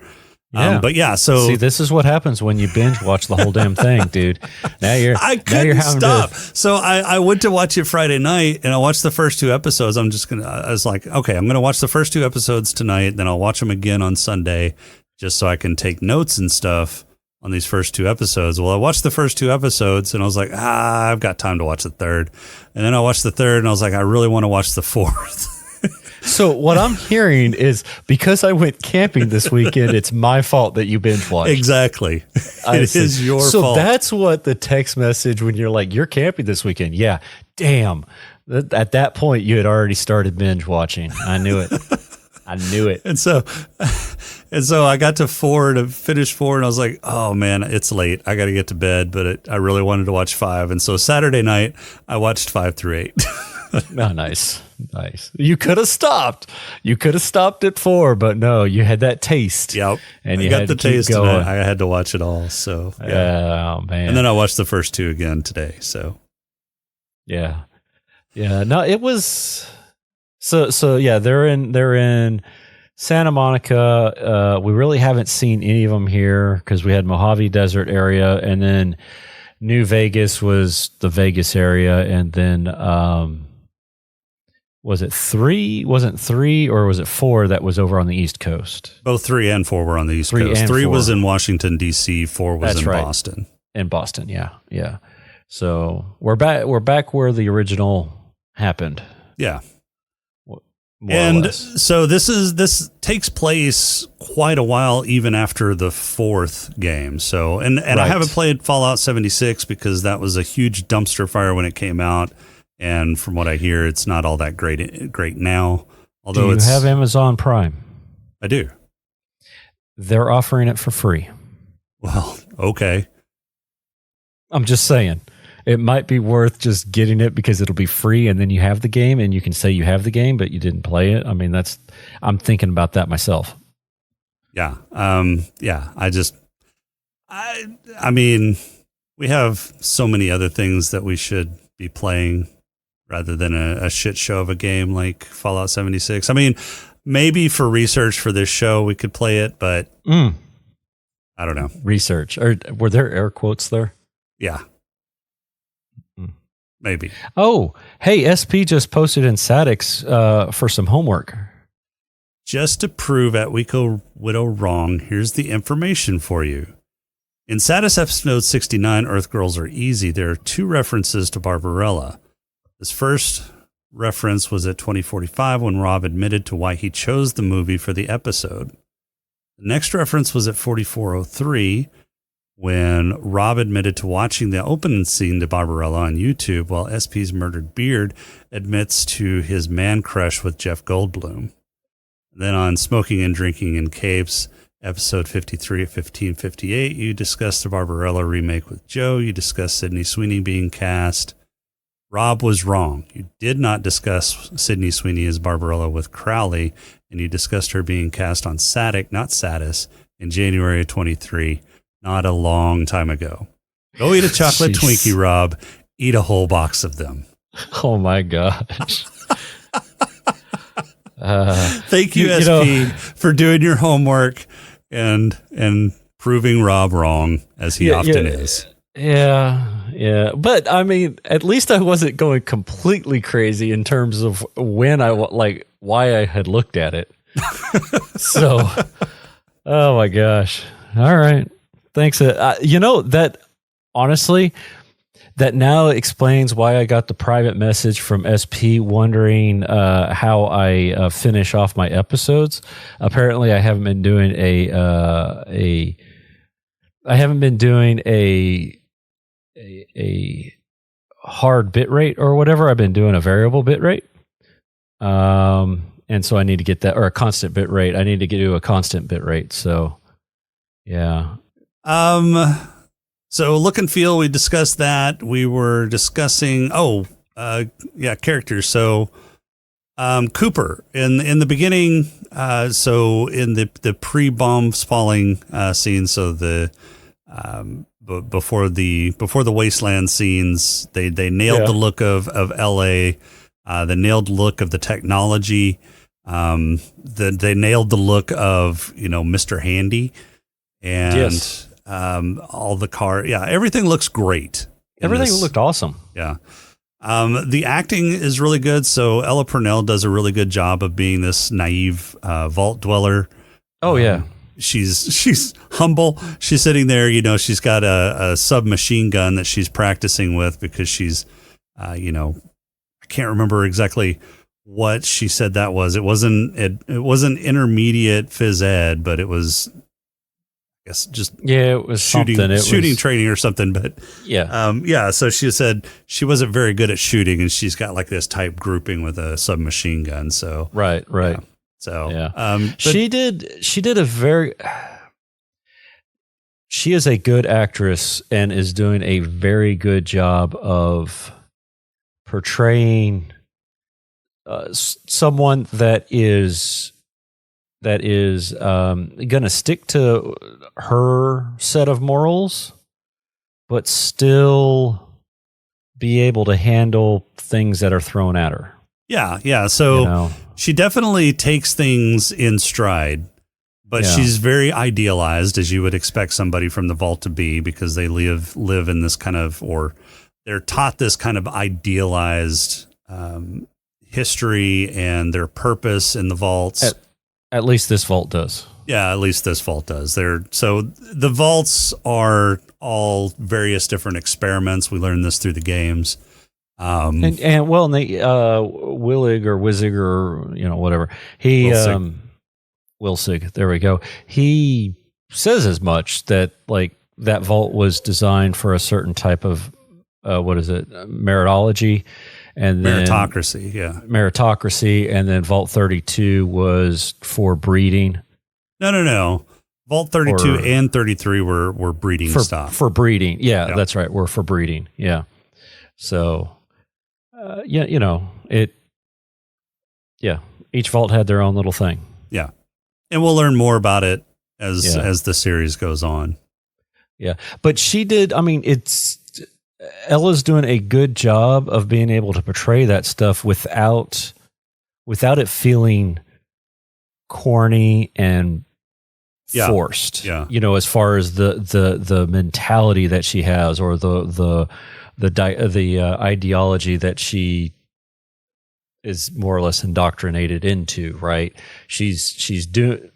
Yeah. But yeah, so see, this is what happens when you binge watch the whole damn thing, dude. I couldn't stop. So I went to watch it Friday night, and I watched the first 2 episodes. I was like, okay, I'm gonna watch the first 2 episodes tonight, then I'll watch them again on Sunday, just so I can take notes and stuff on these first 2 episodes. Well, I watched the first 2 episodes, and I was like, I've got time to watch the third. And then I watched the third, and I was like, I really want to watch the fourth. So what I'm hearing is because I went camping this weekend, it's my fault that you binge watched. Exactly. It is your fault. So that's what the text message when you're like, you're camping this weekend. Yeah. Damn. At that point, you had already started binge watching. I knew it. I knew it. And so I got to 4 to finish 4, and I was like, oh man, it's late. I got to get to bed, but I really wanted to watch 5. And so Saturday night, I watched 5 through 8. Oh, nice. You could have stopped. You could have stopped at 4, but no, you had that taste. Yep. And you got had the to keep taste, going. and I had to watch it all. So yeah. Oh man. And then I watched the first 2 again today. So yeah. No, it was so yeah. They're in Santa Monica. We really haven't seen any of them here because we had Mojave Desert area, and then New Vegas was the Vegas area, and then was it 3? Wasn't 3 or was it 4 that was over on the East Coast? both 3 and 4 were on the East Coast. 3 was in Washington, D.C. 4 was in Boston. In Boston, yeah. So we're back where the original happened. Yeah. More and or less. so this takes place quite a while even after the 4th game. So and I Right. haven't played Fallout 76 because that was a huge dumpster fire when it came out, and from what I hear, it's not all that great now. Although Do you have Amazon Prime? I do. They're offering it for free. Well, okay. I'm just saying. It might be worth just getting it because it'll be free, and then you have the game, and you can say you have the game, but you didn't play it. I mean, I'm thinking about that myself. Yeah. I mean, we have so many other things that we should be playing rather than a shit show of a game like Fallout 76. I mean, maybe for research for this show, we could play it, but I don't know. Research. Or were there air quotes there? Yeah. Maybe. Oh, hey, SP just posted in Sadix for some homework. Just to prove at Wico Widow wrong, here's the information for you. In Satis episode 69, Earth Girls Are Easy, there are 2 references to Barbarella. This first reference was at 2045 when Rob admitted to why he chose the movie for the episode. The next reference was at 4403 when Rob admitted to watching the opening scene to Barbarella on YouTube while SP's murdered beard admits to his man crush with Jeff Goldblum. Then on Smoking and Drinking in Capes, episode 53 at 1558, you discussed the Barbarella remake with Joe. You discussed Sydney Sweeney being cast. Rob was wrong. You did not discuss Sydney Sweeney as Barbarella with Crowley, and you discussed her being cast on Satic, not Satis, in January of 23, not a long time ago. Go eat a chocolate Twinkie, Rob. Eat a whole box of them. Oh my gosh. Thank you, SP, for doing your homework and proving Rob wrong, as he often is. Yeah. But I mean, at least I wasn't going completely crazy in terms of when why I had looked at it. So, oh my gosh. All right. Thanks. That honestly, that now explains why I got the private message from SP wondering how I finish off my episodes. Apparently, I haven't been doing a hard bit rate or whatever. I've been doing a variable bit rate. And so I need to get that, or a constant bit rate. I need to do a constant bit rate. So yeah. So look and feel, we discussed that. We were discussing characters. So Cooper in the beginning, so in the pre-bomb falling scene, so the before the wasteland scenes, they nailed the look of LA, they nailed the look of the technology, they nailed the look of Mr. Handy. and Yes. all the car. Yeah, everything looks great. Everything looked awesome. Yeah. The acting is really good. So Ella Purnell does a really good job of being this naive vault dweller. Oh, yeah. She's humble. She's sitting there, you know, she's got a submachine gun that she's practicing with because she's, you know, I can't remember exactly what she said that was. It wasn't intermediate phys ed, but it was, I guess, just it was shooting training or something. But yeah. So she said she wasn't very good at shooting, and she's got like this type grouping with a submachine gun. So right. Yeah. So yeah, she did a very. She is a good actress and is doing a very good job of portraying someone that is going to stick to her set of morals, but still be able to handle things that are thrown at her. Yeah. So she definitely takes things in stride, but she's very idealized, as you would expect somebody from the vault to be, because they live in this kind of, or they're taught this kind of idealized history and their purpose in the vaults. At least this vault does. Yeah, at least this vault does. So the vaults are all various different experiments. We learned this through the games. And they Willig or Wizig or whatever. Wilsig. There we go. He says as much, that like that vault was designed for a certain type of meritology, and then meritocracy. Yeah, meritocracy, and then Vault 32 was for breeding. No. Vault 32 and 33 were breeding stuff. For breeding. Yeah, that's right. We're for breeding. Yeah. So, each vault had their own little thing. Yeah. And we'll learn more about it as the series goes on. Yeah. But she did, Ella's doing a good job of being able to portray that stuff without it feeling corny and forced. Yeah. As far as the mentality that she has, or the ideology that she is more or less indoctrinated into, right? She's doing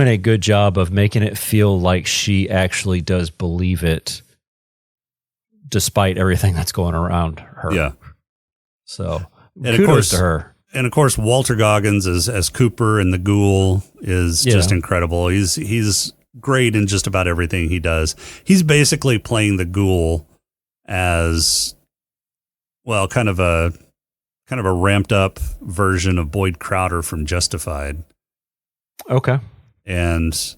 a good job of making it feel like she actually does believe it, despite everything that's going around her. Yeah. So and kudos to her. And of course, Walter Goggins as Cooper and the Ghoul is just incredible. He's great in just about everything he does. He's basically playing the Ghoul as, well, kind of a ramped up version of Boyd Crowder from Justified. Okay. And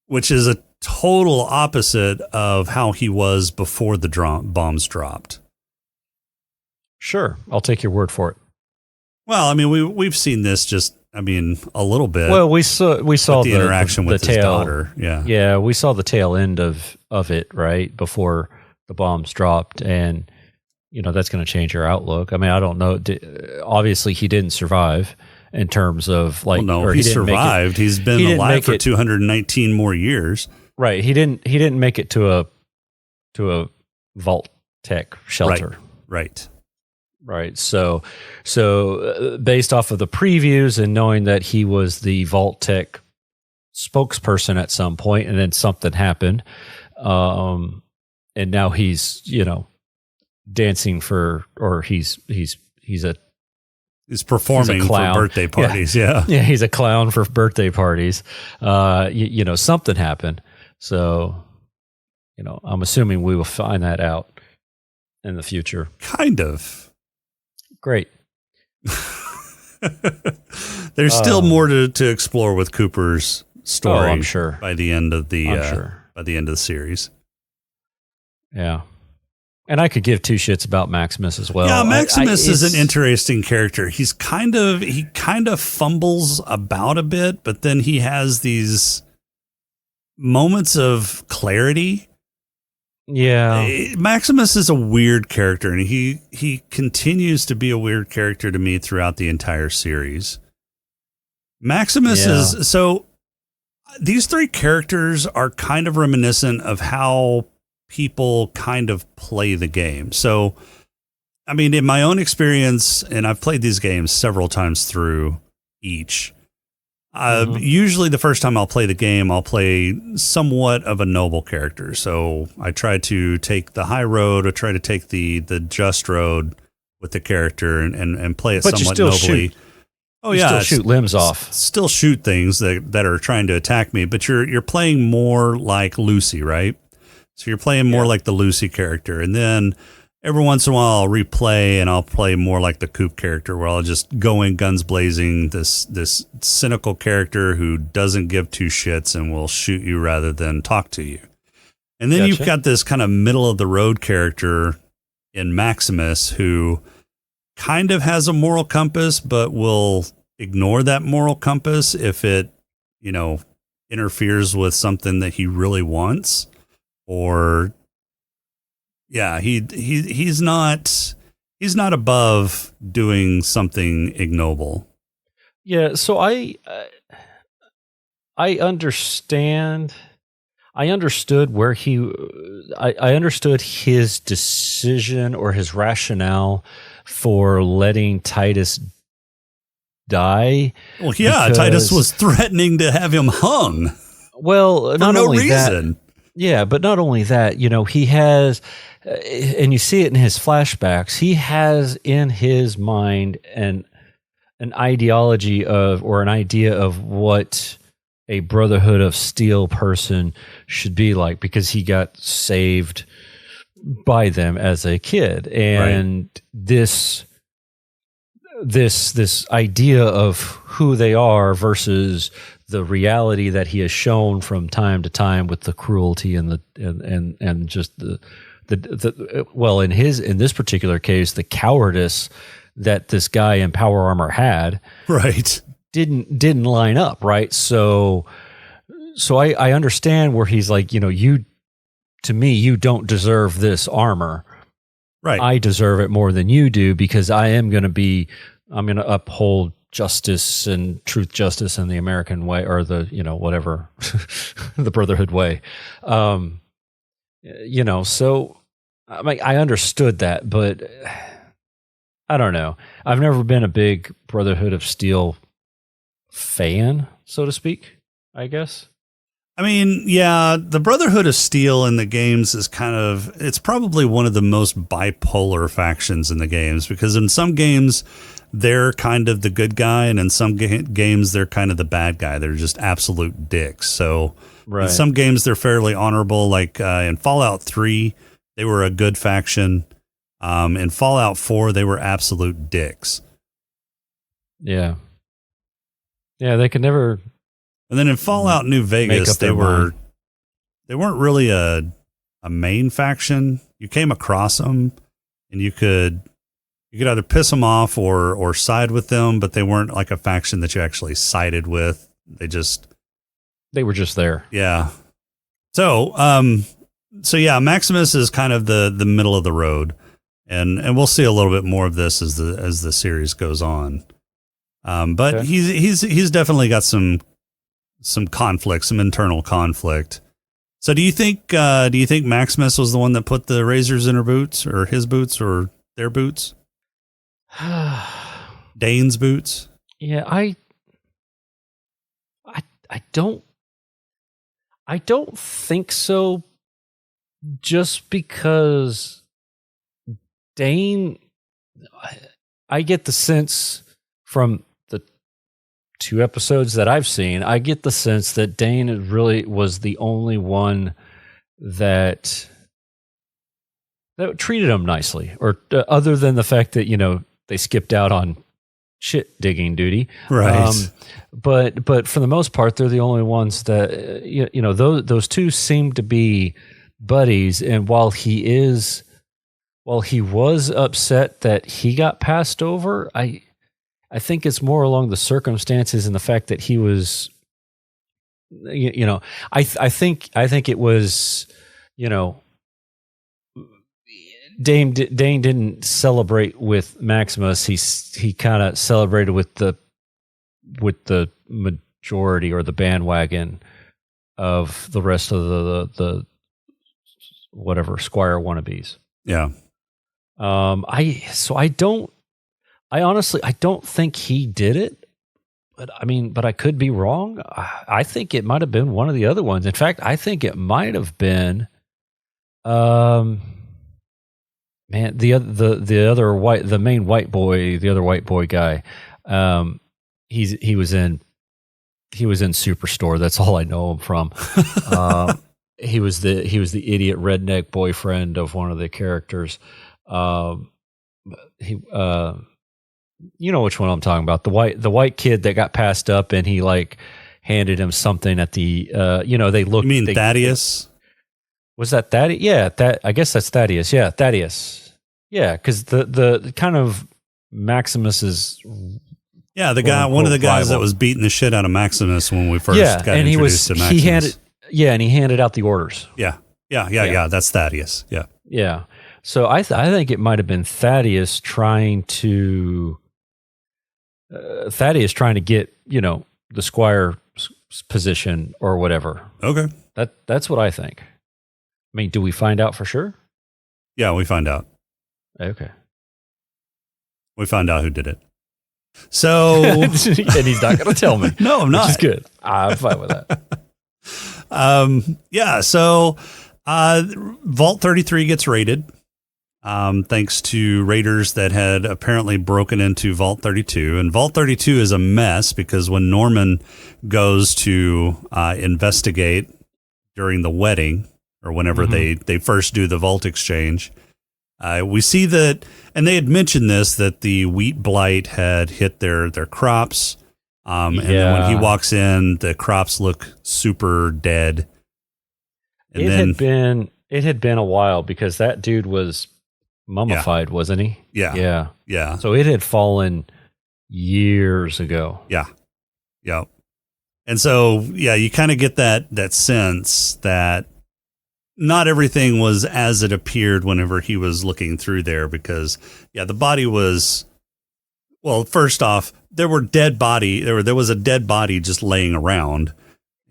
which is a total opposite of how he was before the bombs dropped. Sure. I'll take your word for it. Well, we've seen this a little bit. Well, we saw the interaction with his daughter. Yeah. Yeah. We saw the tail end of it, right? Before the bombs dropped, and that's going to change your outlook. I don't know. Obviously he didn't survive in terms of he survived. He's been alive for 219 more years. Right. He didn't make it to a vault tech shelter. Right. So based off of the previews and knowing that he was the Vault Tech spokesperson at some point, and then something happened, and now he's dancing he's performing for birthday parties. Yeah, he's a clown for birthday parties. Something happened. So I'm assuming we will find that out in the future. Kind of. Great. There's still more to explore with Cooper's story. I'm sure. By the end of the series. Yeah. And I could give two shits about Maximus as well. Yeah, Maximus is an interesting character. He kind of fumbles about a bit, but then he has these moments of clarity. Yeah. Maximus is a weird character, and he continues to be a weird character to me throughout the entire series. Maximus is, so these three characters are kind of reminiscent of how people kind of play the game. So, I mean, in my own experience, and I've played these games several times through each, usually the first time I'll play the game, I'll play somewhat of a noble character. So I try to take the high road, or try to take the just road with the character and play it somewhat nobly. Shoot. Oh, you still shoot limbs off. Still shoot things that are trying to attack me, but you're playing more like Lucy, right? So you're playing more like the Lucy character. And then every once in a while I'll replay and I'll play more like the Coop character, where I'll just go in guns blazing, this cynical character who doesn't give two shits and will shoot you rather than talk to you. And then you've got this kind of middle of the road character in Maximus, who kind of has a moral compass, but will ignore that moral compass if it, interferes with something that he really wants. Or, he's not above doing something ignoble. Yeah, so I understand. I understood where I understood his decision or his rationale for letting Titus die. Well, yeah, Titus was threatening to have him hung. Well, not no only reason. That, yeah, but not only that, he has, and you see it in his flashbacks, he has in his mind an ideology or an idea of what a Brotherhood of Steel person should be like, because he got saved by them as a kid. And this idea of who they are versus the reality that he has shown from time to time with the cruelty and just the in this particular case, the cowardice that this guy in power armor had, didn't line up, right? So I understand where he's like, to me, you don't deserve this armor. Right. I deserve it more than you do, because I'm going to uphold justice and justice and the American way, or the, whatever, the Brotherhood way. So I understood that, but I don't know. I've never been a big Brotherhood of Steel fan, so to speak, I guess. I mean, yeah, the Brotherhood of Steel in the games is it's probably one of the most bipolar factions in the games, because in some games they're kind of the good guy, and in some games they're kind of the bad guy. They're just absolute dicks. So in some games they're fairly honorable, like in Fallout 3, they were a good faction. In Fallout 4, they were absolute dicks. Yeah. Yeah, they could never. And then in Fallout New Vegas, they weren't really a main faction. You came across them, and you could either piss them off or side with them, but they weren't like a faction that you actually sided with. They were just there. Yeah. So yeah, Maximus is kind of the middle of the road, and we'll see a little bit more of this as the series goes on. But okay. He's definitely got some conflict, some internal conflict. So do you think Maximus was the one that put the razors in her boots, or his boots, or their boots? Dane's boots? Yeah, I don't think so, just because Dane, I get the sense from the 2 episodes that I've seen, I get the sense that Dane really was the only one that treated him nicely, or other than the fact that, they skipped out on shit digging duty. Right. But for the most part, they're the only ones that, those two seem to be buddies. And while he was upset that he got passed over, I think it's more along the circumstances and the fact that he was, I think it was, Dane didn't celebrate with Maximus. He kind of celebrated with the majority, or the bandwagon, of the rest of the whatever Squire wannabes. Yeah. I honestly don't think he did it. But I could be wrong. I think it might have been one of the other ones. In fact, I think it might have been, the main white boy, the other white boy guy. He was in Superstore. That's all I know him from. He was the idiot redneck boyfriend of one of the characters. You know which one I'm talking about. The white kid that got passed up, and he like handed him something at the they looked. You mean Thaddeus? Was that Thaddeus? Yeah, I guess that's Thaddeus. Yeah, Thaddeus. Yeah, because the kind of Maximus's. Yeah, one of the guys that was beating the shit out of Maximus when we first got and introduced to Maximus. He handed out the orders. Yeah. That's Thaddeus. Yeah. Yeah. So I think it might have been Thaddeus trying to get, the Squire's position or whatever. Okay. That's what I think. I mean, do we find out for sure? Yeah, we find out. Okay. We find out who did it. So, and he's not going to tell me. No, I'm not. Which is good. I'm fine with that. So Vault 33 gets raided. Thanks to raiders that had apparently broken into Vault 32. And Vault 32 is a mess because when Norman goes to investigate during the wedding, or whenever they first do the vault exchange, we see that, and they had mentioned this, that the wheat blight had hit their crops. And then when he walks in, the crops look super dead. And it had been a while because that dude was mummified, wasn't he? Yeah. So it had fallen years ago. Yeah. And so, you kind of get that sense that not everything was as it appeared whenever he was looking through there, because the body was, well, first off, there was a dead body just laying around,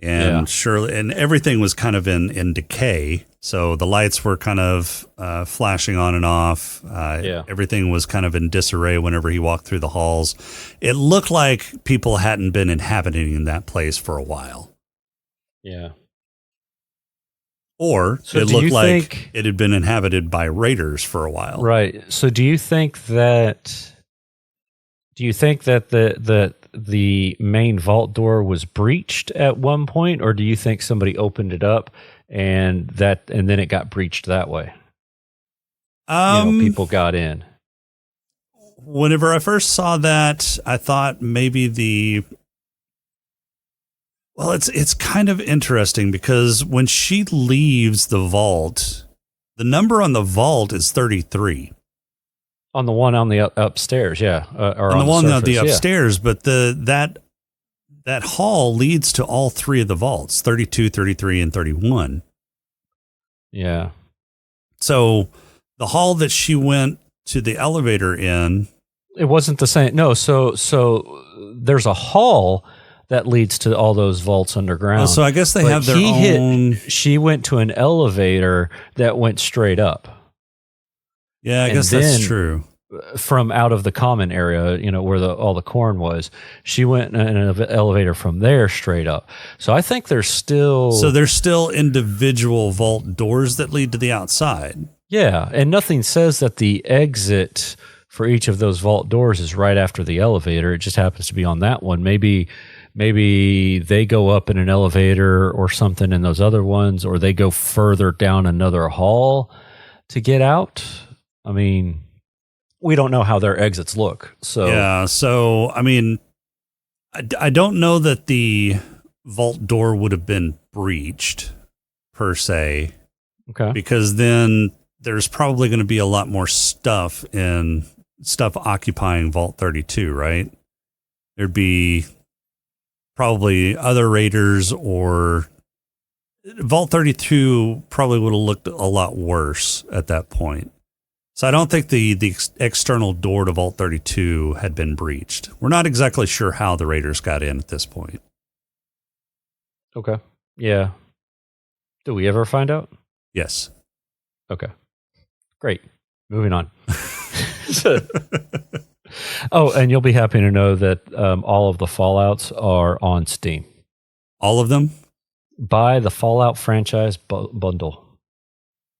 and surely, and everything was kind of in decay. So the lights were kind of flashing on and off. Everything was kind of in disarray whenever he walked through the halls. It looked like people hadn't been inhabiting that place for a while. Yeah. Or it looked like it had been inhabited by raiders for a while. Right. So do you think that the main vault door was breached at one point, or do you think somebody opened it up and then it got breached that way? People got in. Whenever I first saw that, I thought maybe it's kind of interesting because when she leaves the vault, the number on the vault is 33. On the one on the upstairs, yeah. Or on the one on the surface, upstairs, but that hall leads to all three of the vaults, 32, 33, and 31. Yeah. So the hall that she went to the elevator in, it wasn't the same. No, so there's a hall that leads to all those vaults underground. So I guess they have their own. She went to an elevator that went straight up. Yeah, I guess that's true. From out of the common area, where all the corn was, she went in an elevator from there straight up. So I think there's still individual vault doors that lead to the outside. Yeah, and nothing says that the exit for each of those vault doors is right after the elevator. It just happens to be on that one. Maybe they go up in an elevator or something in those other ones, or they go further down another hall to get out. I mean, we don't know how their exits look. So I mean, I don't know that the vault door would have been breached per se. Okay. Because then there's probably going to be a lot more stuff occupying Vault 32, right? There'd be probably other raiders, or Vault 32 probably would have looked a lot worse at that point. So I don't think the external door to Vault 32 had been breached. We're not exactly sure how the raiders got in at this point. Okay. Yeah. Do we ever find out? Yes. Okay. Great. Moving on. Oh, and you'll be happy to know that all of the Fallouts are on Steam. All of them? Buy the Fallout franchise bundle.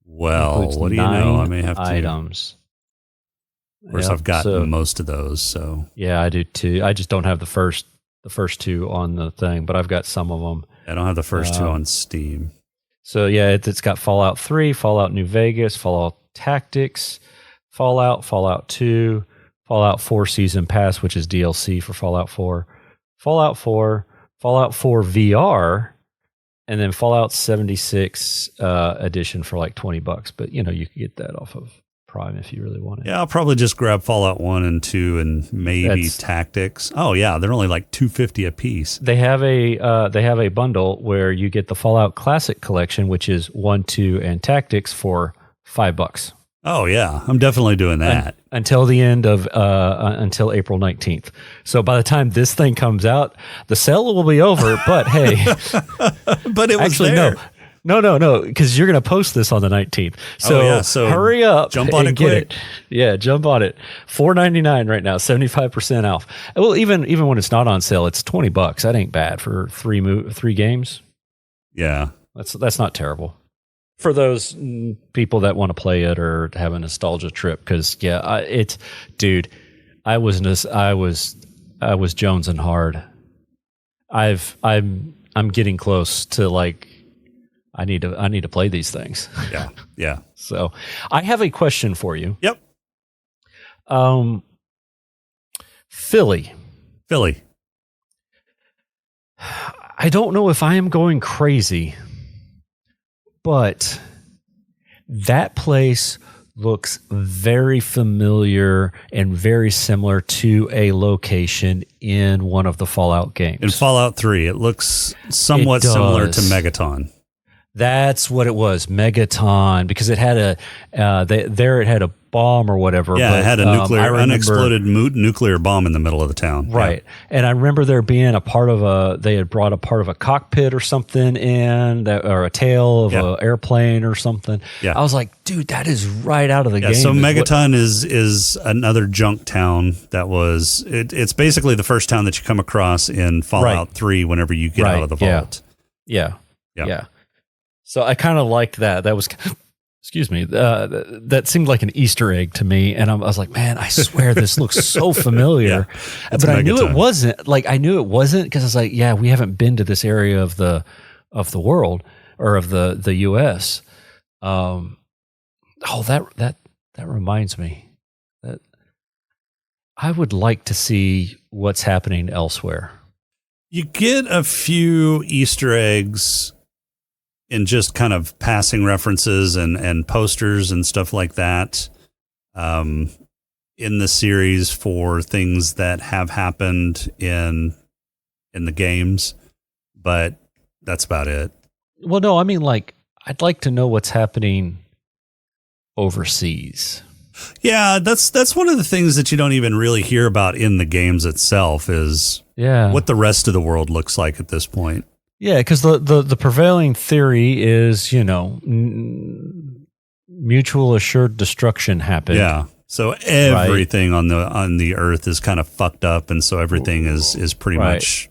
Well, what do you know? I may have to. Items. Of course, I've got most of those. So yeah, I do too. I just don't have the first two on the thing, but I've got some of them. I don't have the first two on Steam. So yeah, it's got Fallout 3, Fallout New Vegas, Fallout Tactics, Fallout 2, Fallout 4 Season Pass, which is DLC for Fallout 4, Fallout 4, Fallout 4 VR, and then Fallout 76 edition for like $20. But you can get that off of Prime if you really want it. Yeah, I'll probably just grab Fallout 1 and 2 and maybe Tactics. Oh yeah, they're only like $2.50 a piece. They have a bundle where you get the Fallout Classic Collection, which is 1, 2, and Tactics for $5. Oh yeah, I'm definitely doing that until the end of until April 19th. So by the time this thing comes out, the sale will be over. But hey, but it was actually there. No, because you're going to post this on the 19th. So, hurry up, jump on it quick. Yeah, jump on it. $4.99 right now, 75% off. Well, even when it's not on sale, it's $20. That ain't bad for three games. Yeah, that's not terrible for those people that want to play it or have a nostalgia trip. Because dude, I was jonesing hard. I'm getting close to like. I need to play these things. Yeah. So I have a question for you. Yep. Philly. I don't know if I am going crazy, but that place looks very familiar and very similar to a location in one of the Fallout games. In Fallout 3, it looks somewhat similar to Megaton. That's what it was, Megaton, because it had it had a bomb or whatever. Yeah, but, it had a unexploded nuclear bomb in the middle of the town. Right. Yeah. And I remember there being they had brought a part of a cockpit or something in, or a tail of an airplane or something. Yeah. I was like, dude, that is right out of the game. So Megaton is another junk town that was, it's basically the first town that you come across in Fallout 3 whenever you get out of the vault. Yeah. So I kind of liked that. That was, excuse me, that seemed like an Easter egg to me. And I was like, man, I swear this looks so familiar. But I knew it wasn't. I knew it wasn't because I was like, yeah, we haven't been to this area of the world or of the U.S. That reminds me that I would like to see what's happening elsewhere. You get a few Easter eggs in just kind of passing references and posters and stuff like that in the series for things that have happened in the games, but that's about it. Well, no, I mean, I'd like to know what's happening overseas. Yeah, that's one of the things that you don't even really hear about in the games itself is what the rest of the world looks like at this point. Yeah, because the prevailing theory is, mutual assured destruction happened. Yeah. So everything on the Earth is kind of fucked up, and so everything is pretty much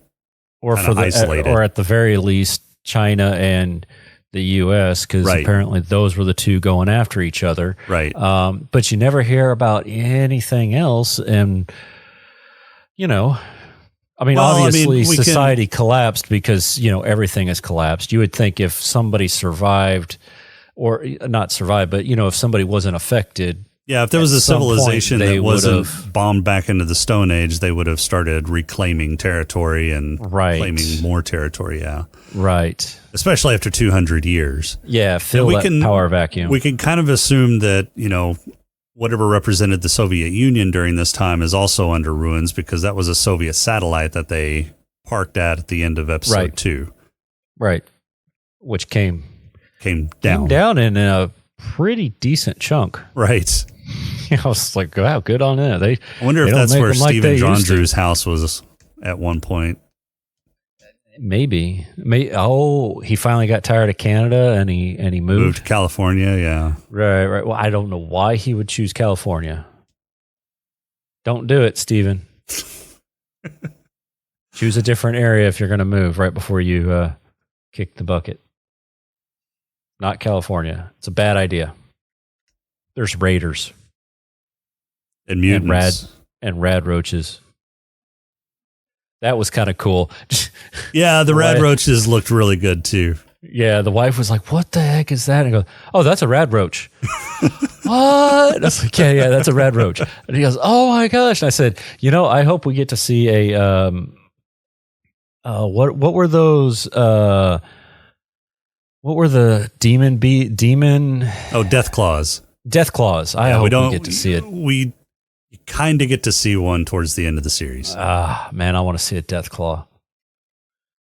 isolated. Or at the very least, China and the U.S., because apparently those were the two going after each other. Right. But you never hear about anything else, and obviously society collapsed because, everything has collapsed. You would think if somebody survived or not survived, but, if somebody wasn't affected. Yeah, if there was a civilization that wasn't bombed back into the Stone Age, they would have started reclaiming territory and claiming more territory. Yeah. Right. Especially after 200 years. Yeah, fill that power vacuum. We can kind of assume that, whatever represented the Soviet Union during this time is also under ruins because that was a Soviet satellite that they parked at the end of episode 2. Right. Which came down in a pretty decent chunk. Right. I was like, wow, good on it. I wonder if that's where Stephen John Drew's house was at one point. Maybe. He finally got tired of Canada and he moved. Moved to California, yeah. Right. Well, I don't know why he would choose California. Don't do it, Steven. Choose a different area if you're going to move right before you kick the bucket. Not California. It's a bad idea. There's raiders. And mutants. And rad roaches. That was kind of cool. Yeah, the rad roaches looked really good too. Yeah, the wife was like, "What the heck is that?" And I go, "Oh, that's a rad roach." What? I was like, yeah, that's a rad roach. And he goes, "Oh my gosh!" And I said, "I hope we get to see a what were those? What were the demon? Oh, death claws. Death claws. I hope we get to see it. We kind of get to see one towards the end of the series. Man, I want to see a death claw.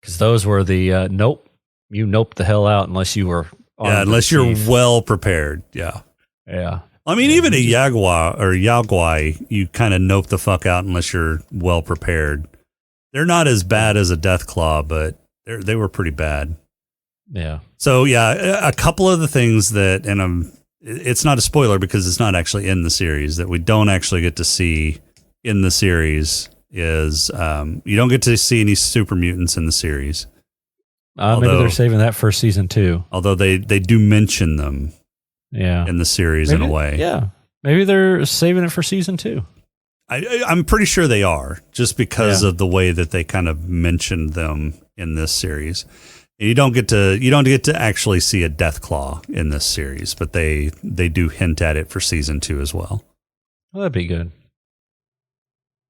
Because those were the nope. You nope the hell out unless you were unless you're well prepared. Yeah. Yeah. I mean, even a Jaguar or Yaguai, you kind of nope the fuck out unless you're well prepared. They're not as bad as a death claw, but they were pretty bad. Yeah. So yeah, a couple of the things that, and it's not a spoiler because it's not actually in the series, that we don't actually get to see in the series is you don't get to see any super mutants in the series. Maybe they're saving that for season 2. Although they do mention them in the series in a way. Yeah. Maybe they're saving it for season 2. I'm pretty sure they are, just because of the way that they kind of mentioned them in this series. And you don't get to actually see a Deathclaw in this series, but they do hint at it for season 2 as well. Well, that'd be good.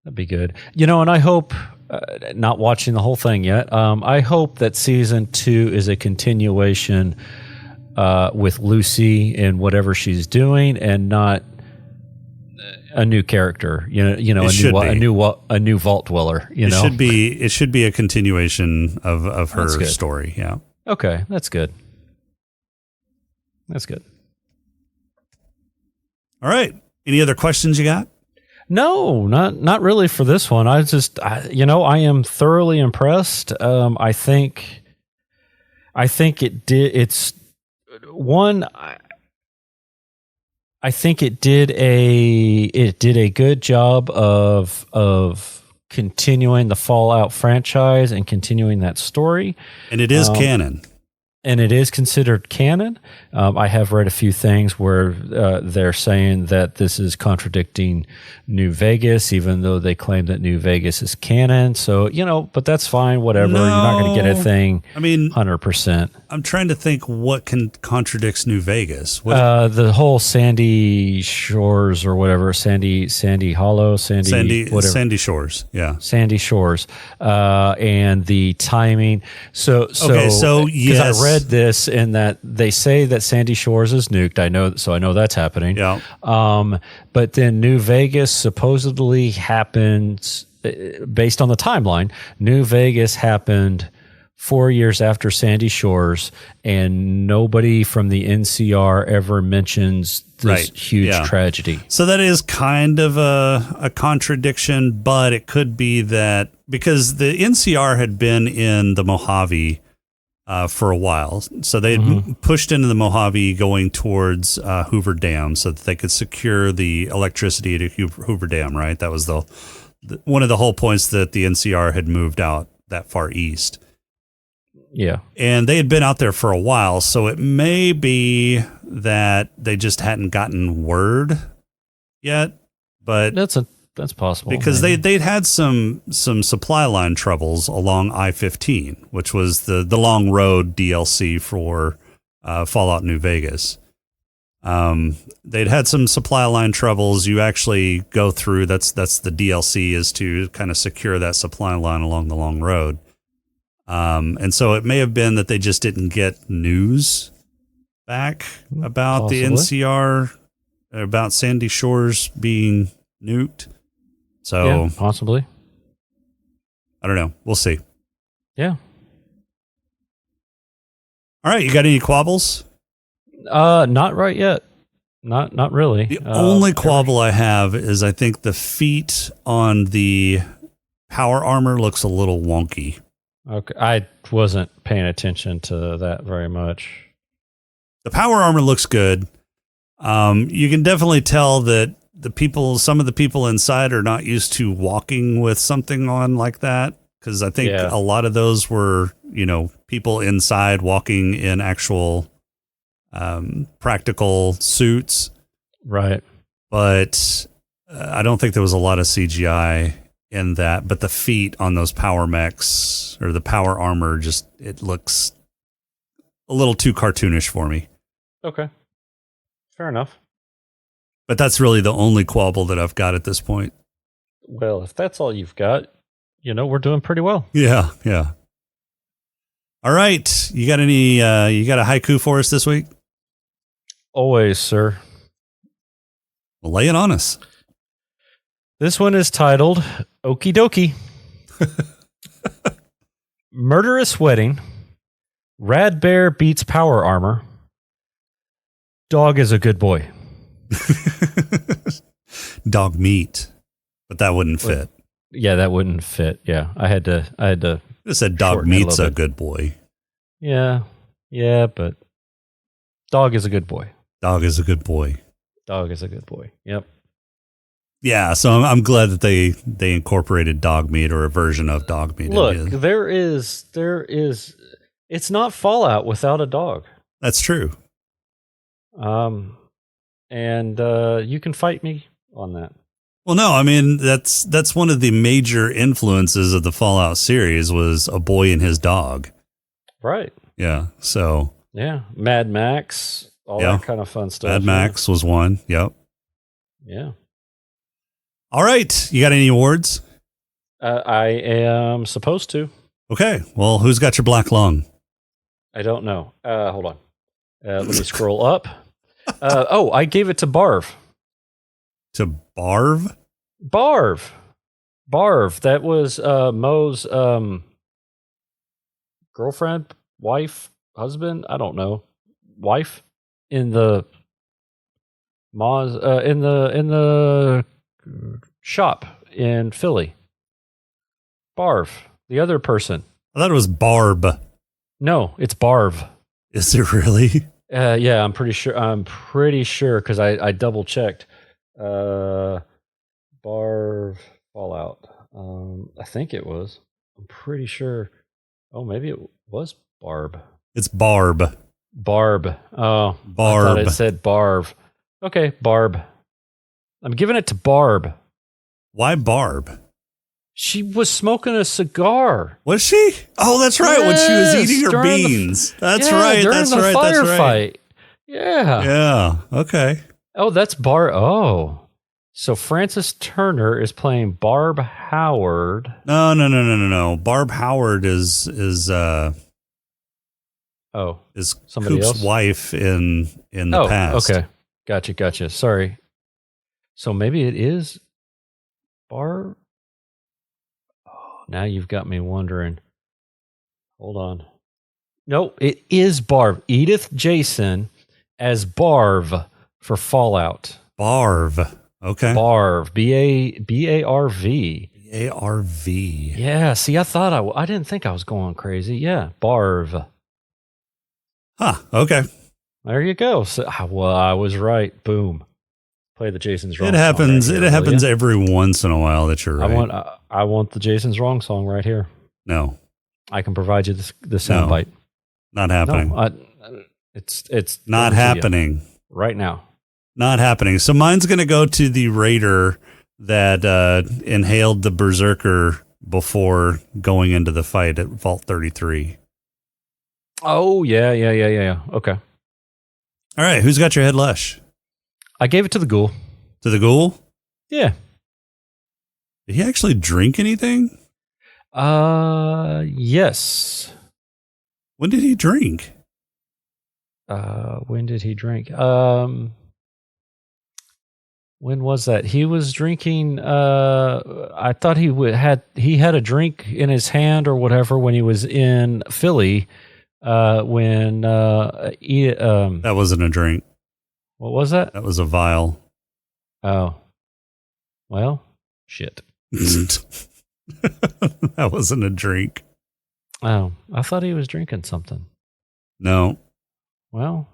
That'd be good. And I hope, not watching the whole thing yet, I hope that season 2 is a continuation with Lucy and whatever she's doing, and not a new character. A new vault dweller. It should be a continuation of her story. Yeah. Okay, that's good. That's good. All right. Any other questions you got? No, not really for this one. I am thoroughly impressed. I think it did. I think it did a good job of continuing the Fallout franchise and continuing that story. And it is canon. And it is considered canon. I have read a few things where they're saying that this is contradicting New Vegas, even though they claim that New Vegas is canon. So, but that's fine, whatever. No, you're not going to get a thing 100%. I'm trying to think what contradicts New Vegas. The whole Sandy Shores or whatever, Sandy Hollow, whatever. Sandy Shores, yeah. Sandy Shores. And the timing. So yes. I read this in that they say that Sandy Shores is nuked. I know that's happening. Yeah. But then New Vegas supposedly happened, based on the timeline, New Vegas happened 4 years after Sandy Shores, and nobody from the NCR ever mentions this huge tragedy. So that is kind of a contradiction, but it could be that because the NCR had been in the Mojave for a while. So they had pushed into the Mojave going towards Hoover Dam so that they could secure the electricity to Hoover Dam, right? That was one of the whole points that the NCR had moved out that far east. Yeah. And they had been out there for a while, so it may be that they just hadn't gotten word yet. But that's possible. Because they'd had some supply line troubles along I-15, which was the long road DLC for Fallout New Vegas. They'd had some supply line troubles. You actually go through, that's the DLC, is to kind of secure that supply line along the long road. And so it may have been that they just didn't get news back about the NCR, about Sandy Shores being nuked. So possibly. I don't know. We'll see. Yeah. All right. You got any quabbles? Not right yet. Not really. The only quabble I have is I think the feet on the power armor looks a little wonky. Okay, I wasn't paying attention to that very much. The power armor looks good. You can definitely tell that some of the people inside are not used to walking with something on like that. Because I think a lot of those were, people inside walking in actual practical suits. Right. But I don't think there was a lot of CGI in that. But the feet on those power mechs or the power armor, it looks a little too cartoonish for me. Okay. Fair enough. But that's really the only quibble that I've got at this point. Well, if that's all you've got, we're doing pretty well. Yeah. All right. You got you got a haiku for us this week? Always, sir. Well, lay it on us. This one is titled Okie Dokie. Murderous Wedding. Rad Bear beats Power Armor. Dog is a good boy. Dog meat. But that wouldn't fit. Yeah, that wouldn't fit. Yeah, I had to. It said dog meat's a good boy. Yeah, but dog is a good boy. Dog is a good boy. Dog is a good boy. Yep. Yeah, so I'm glad that they incorporated dog meat or a version of dog meat. Look, there is. It's not Fallout without a dog. That's true. And you can fight me on that. Well, no, I mean that's one of the major influences of the Fallout series was a boy and his dog. Right. Yeah. So. Yeah, Mad Max, all that kind of fun stuff. Mad Max was one. Yep. Yeah. All right. You got any awards? I am supposed to. Okay. Well, who's got your black lung? I don't know. Hold on. Let me scroll up. I gave it to Barv. To Barv? Barv. That was Mo's girlfriend, wife, husband. I don't know. Wife in the in the shop in Philly. Barv, the other person. I thought it was Barb. No, it's Barv. Is it really? Yeah, I'm pretty sure because I double checked. Barv Fallout. I think it was. I'm pretty sure. Oh, maybe it was Barb. It's Barb. Barb. Oh, Barb. I thought it said Barv. Okay, Barb. I'm giving it to Barb. Why Barb? She was smoking a cigar. Was she? Oh, that's right. Yes, when she was eating her beans. That's right. During That's the right. That's right. firefight. Yeah. Yeah. Okay. Oh, that's Oh. So Frances Turner is playing Barb Howard. No. Barb Howard is somebody Coop's else? wife in the past. Okay. Gotcha. Sorry. So maybe it is Barb. Oh, now you've got me wondering. Hold on. No, it is Barb. Edith Jason as Barv for Fallout. Barv. Okay. Barv. B-A-R-V. B-A-R-V. Yeah. See, I didn't think I was going crazy. Yeah. Barv. Huh. Okay. There you go. So, well, I was right. Boom. Play the Jason's Wrong. It happens. Song right It here, happens every once in a while that you're right. I want the Jason's Wrong song right here. No. I can provide you the sound bite. Not happening. No, it's not happening right now. Not happening. So mine's going to go to the raider that inhaled the berserker before going into the fight at Vault 33. Oh, yeah. Okay. All right. Who's got your head lush? I gave it to the ghoul. To the ghoul? Yeah. Did he actually drink anything? Yes. When did he drink? When did he drink? When was that? He was drinking. I thought he had a drink in his hand or whatever when he was in Philly. That wasn't a drink. What was that? That was a vial. Oh, well, shit. That wasn't a drink. Oh, I thought he was drinking something. No. Well,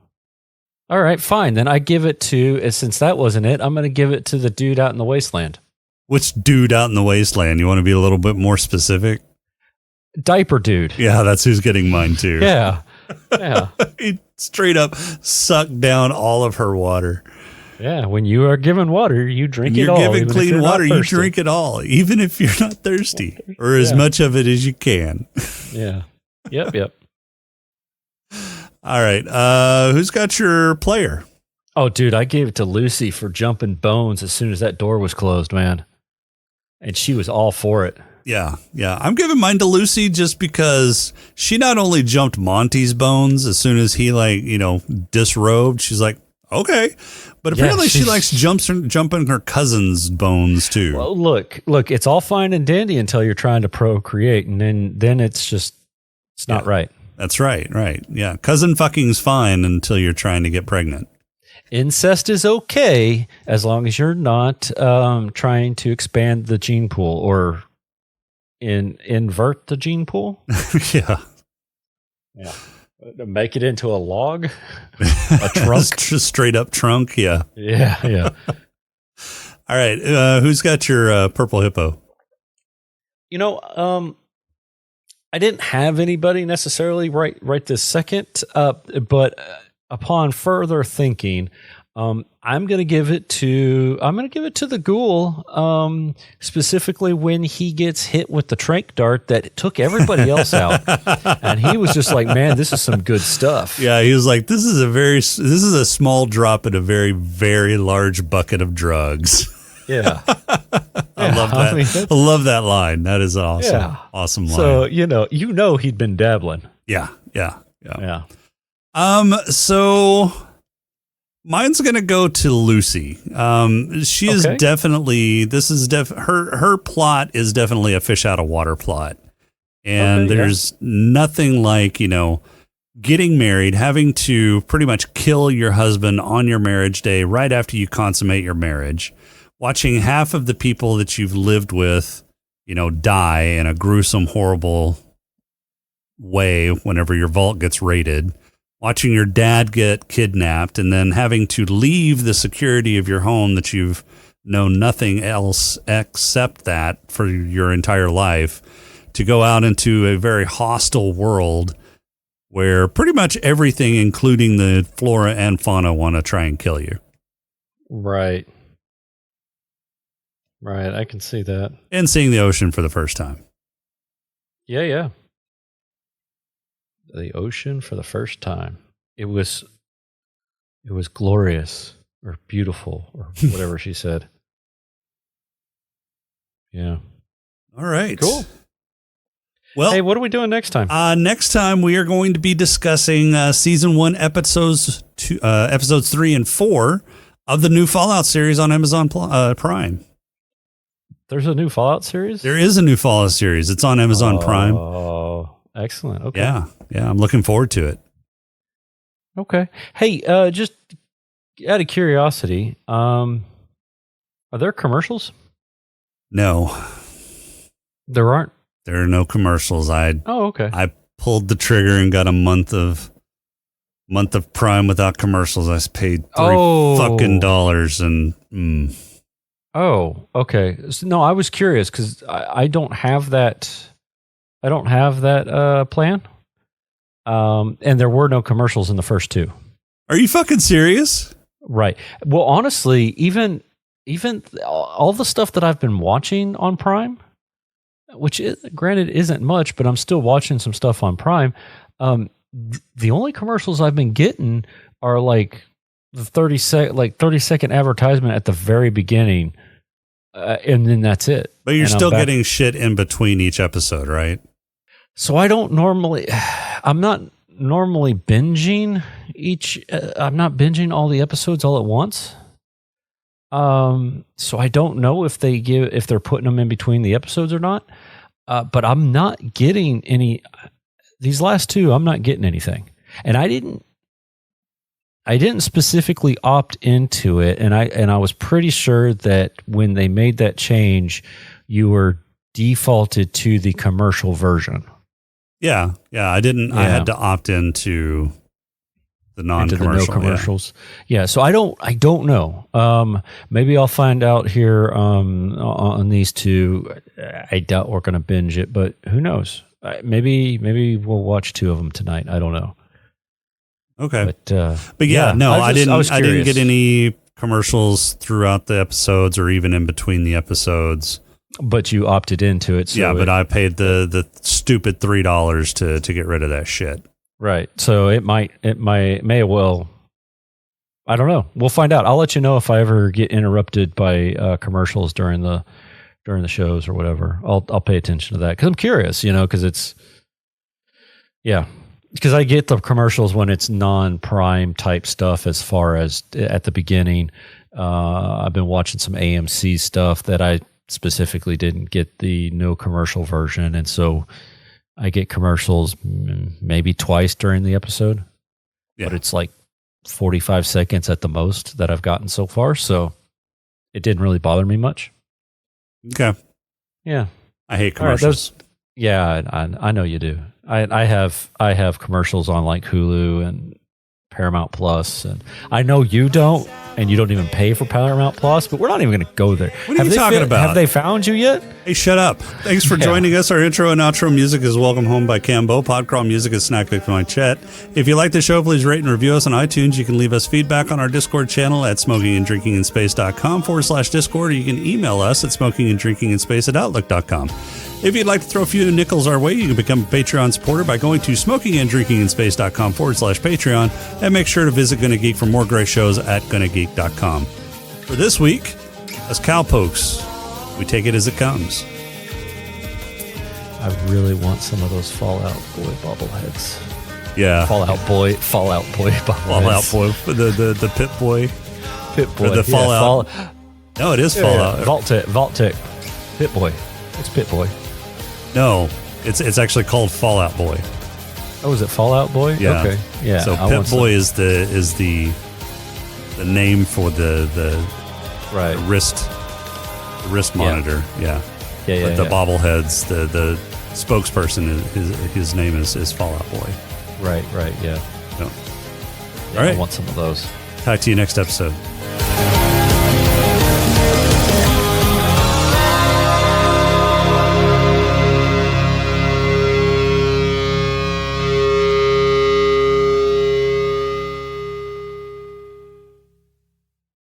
all right, fine. Then I give it to, since that wasn't it, I'm going to give it to the dude out in the wasteland. Which dude out in the wasteland? You want to be a little bit more specific? Diaper dude. Yeah, that's who's getting mine too. Yeah. Yeah. He straight up sucked down all of her water. Yeah. When you are given water, you drink it all. You're giving even if clean you're not water, you thirsty. drink it all, even if you're not thirsty, or as Yeah. much of it as you can. Yeah. Yep. All right. Who's got your player? Oh, dude, I gave it to Lucy for jumping bones as soon as that door was closed, man. And she was all for it. Yeah. I'm giving mine to Lucy just because she not only jumped Monty's bones as soon as he disrobed. She's like, okay. But apparently she likes jumping her cousin's bones too. Well, look, it's all fine and dandy until you're trying to procreate. And then it's not right. That's right. Yeah. Cousin fucking's fine until you're trying to get pregnant. Incest is okay as long as you're not trying to expand the gene pool or invert the gene pool. Yeah. Make it into a log, a trunk, Just straight up trunk. Yeah. Yeah. All right. Who's got your purple hippo? I didn't have anybody necessarily right this second, but upon further thinking, I'm going to give it to the ghoul, specifically when he gets hit with the trank dart that took everybody else out, and he was just like, "Man, this is some good stuff." Yeah, he was like, "This is a small drop in a very, very large bucket of drugs." Yeah, I love that. I love that line. That is awesome. Yeah. Awesome line. So he'd been dabbling. Yeah. Yeah. So mine's gonna go to Lucy. She is definitely. Her plot is definitely a fish out of water plot, and there's nothing like getting married, having to pretty much kill your husband on your marriage day right after you consummate your marriage. Watching half of the people that you've lived with, die in a gruesome, horrible way whenever your vault gets raided. Watching your dad get kidnapped and then having to leave the security of your home that you've known nothing else except that for your entire life to go out into a very hostile world where pretty much everything, including the flora and fauna, want to try and kill you. Right. I can see that. And seeing the ocean for the first time. Yeah. The ocean for the first time. It was glorious or beautiful or whatever she said. Yeah. All right. Cool. Well, hey, what are we doing next time? Next time we are going to be discussing season 1 episodes 3 and 4 of the new Fallout series on Amazon Prime. There's a new Fallout series? There is a new Fallout series. It's on Amazon Prime. Oh, excellent. Okay. Yeah. I'm looking forward to it. Okay. Hey, just out of curiosity, are there commercials? No. There aren't? There are no commercials. Oh, okay. I pulled the trigger and got a month of Prime without commercials. I paid $3 and Oh, okay. So, no, I was curious because I don't have that. I don't have that plan. And there were no commercials in the first 2. Are you fucking serious? Right. Well, honestly, even all the stuff that I've been watching on Prime, which granted isn't much, but I'm still watching some stuff on Prime. The only commercials I've been getting are like the 30-second advertisement at the very beginning, and then that's it. But you're still getting shit in between each episode, right? So I'm not normally binging I'm not binging all the episodes all at once. So I don't know if they're putting them in between the episodes or not. But I'm not getting any. These last 2, I'm not getting anything, and I didn't specifically opt into it, and I was pretty sure that when they made that change, you were defaulted to the commercial version. Yeah. I didn't. I had to opt into the non-commercial. Into the no commercials. Yeah. So I don't know. Maybe I'll find out here on these two. I doubt we're going to binge it, but who knows? Maybe we'll watch 2 of them tonight. I don't know. Okay. But yeah, no, I didn't get any commercials throughout the episodes or even in between the episodes. But you opted into it. So but I paid the stupid $3 to get rid of that shit. Right. So it may well. I don't know. We'll find out. I'll let you know if I ever get interrupted by commercials during the shows or whatever. I'll pay attention to that because I'm curious. Because it's because I get the commercials when it's non-prime type stuff. As far as at the beginning, I've been watching some AMC stuff that I specifically didn't get the no commercial version, and so I get commercials maybe twice during the episode, but it's like 45 seconds at the most that I've gotten so far, so it didn't really bother me much. Okay. Yeah. I hate commercials. I know you do. I have commercials on like Hulu and Paramount Plus, and I know you don't, and you don't even pay for Paramount Plus, but we're not even going to go there. What are you talking about? Have they found you yet? Hey, shut up. Thanks for joining us. Our intro and outro music is Welcome Home by Cambo. Podcrawl music is Snack Pick by Chet. If you like the show, please rate and review us on iTunes. You can leave us feedback on our Discord channel at smokinganddrinkinginspace.com/Discord, or you can email us at smokinganddrinkinginspace@outlook.com. If you'd like to throw a few nickels our way, you can become a Patreon supporter by going to smokinganddrinkinginspace.com/Patreon, and make sure to visit Gonna Geek for more great shows at GonnaGeek.com. For this week, as cowpokes, we take it as it comes. I really want some of those Fallout Boy bobbleheads. Yeah. Fallout Boy bobbleheads. Fallout Boy, the Pip-Boy. Pip-Boy. Or the Fallout. No, it is Fallout. Vault-Tec. Pip-Boy. It's Pip-Boy. No, it's actually called Fallout Boy. Oh, is it Fallout Boy? Yeah. Okay. Yeah. So Pip-Boy is the name for the right wrist monitor. Yeah. But the bobbleheads, the spokesperson, his name is Fallout Boy. Right. Yeah. So, All right. I want some of those. Talk to you next episode.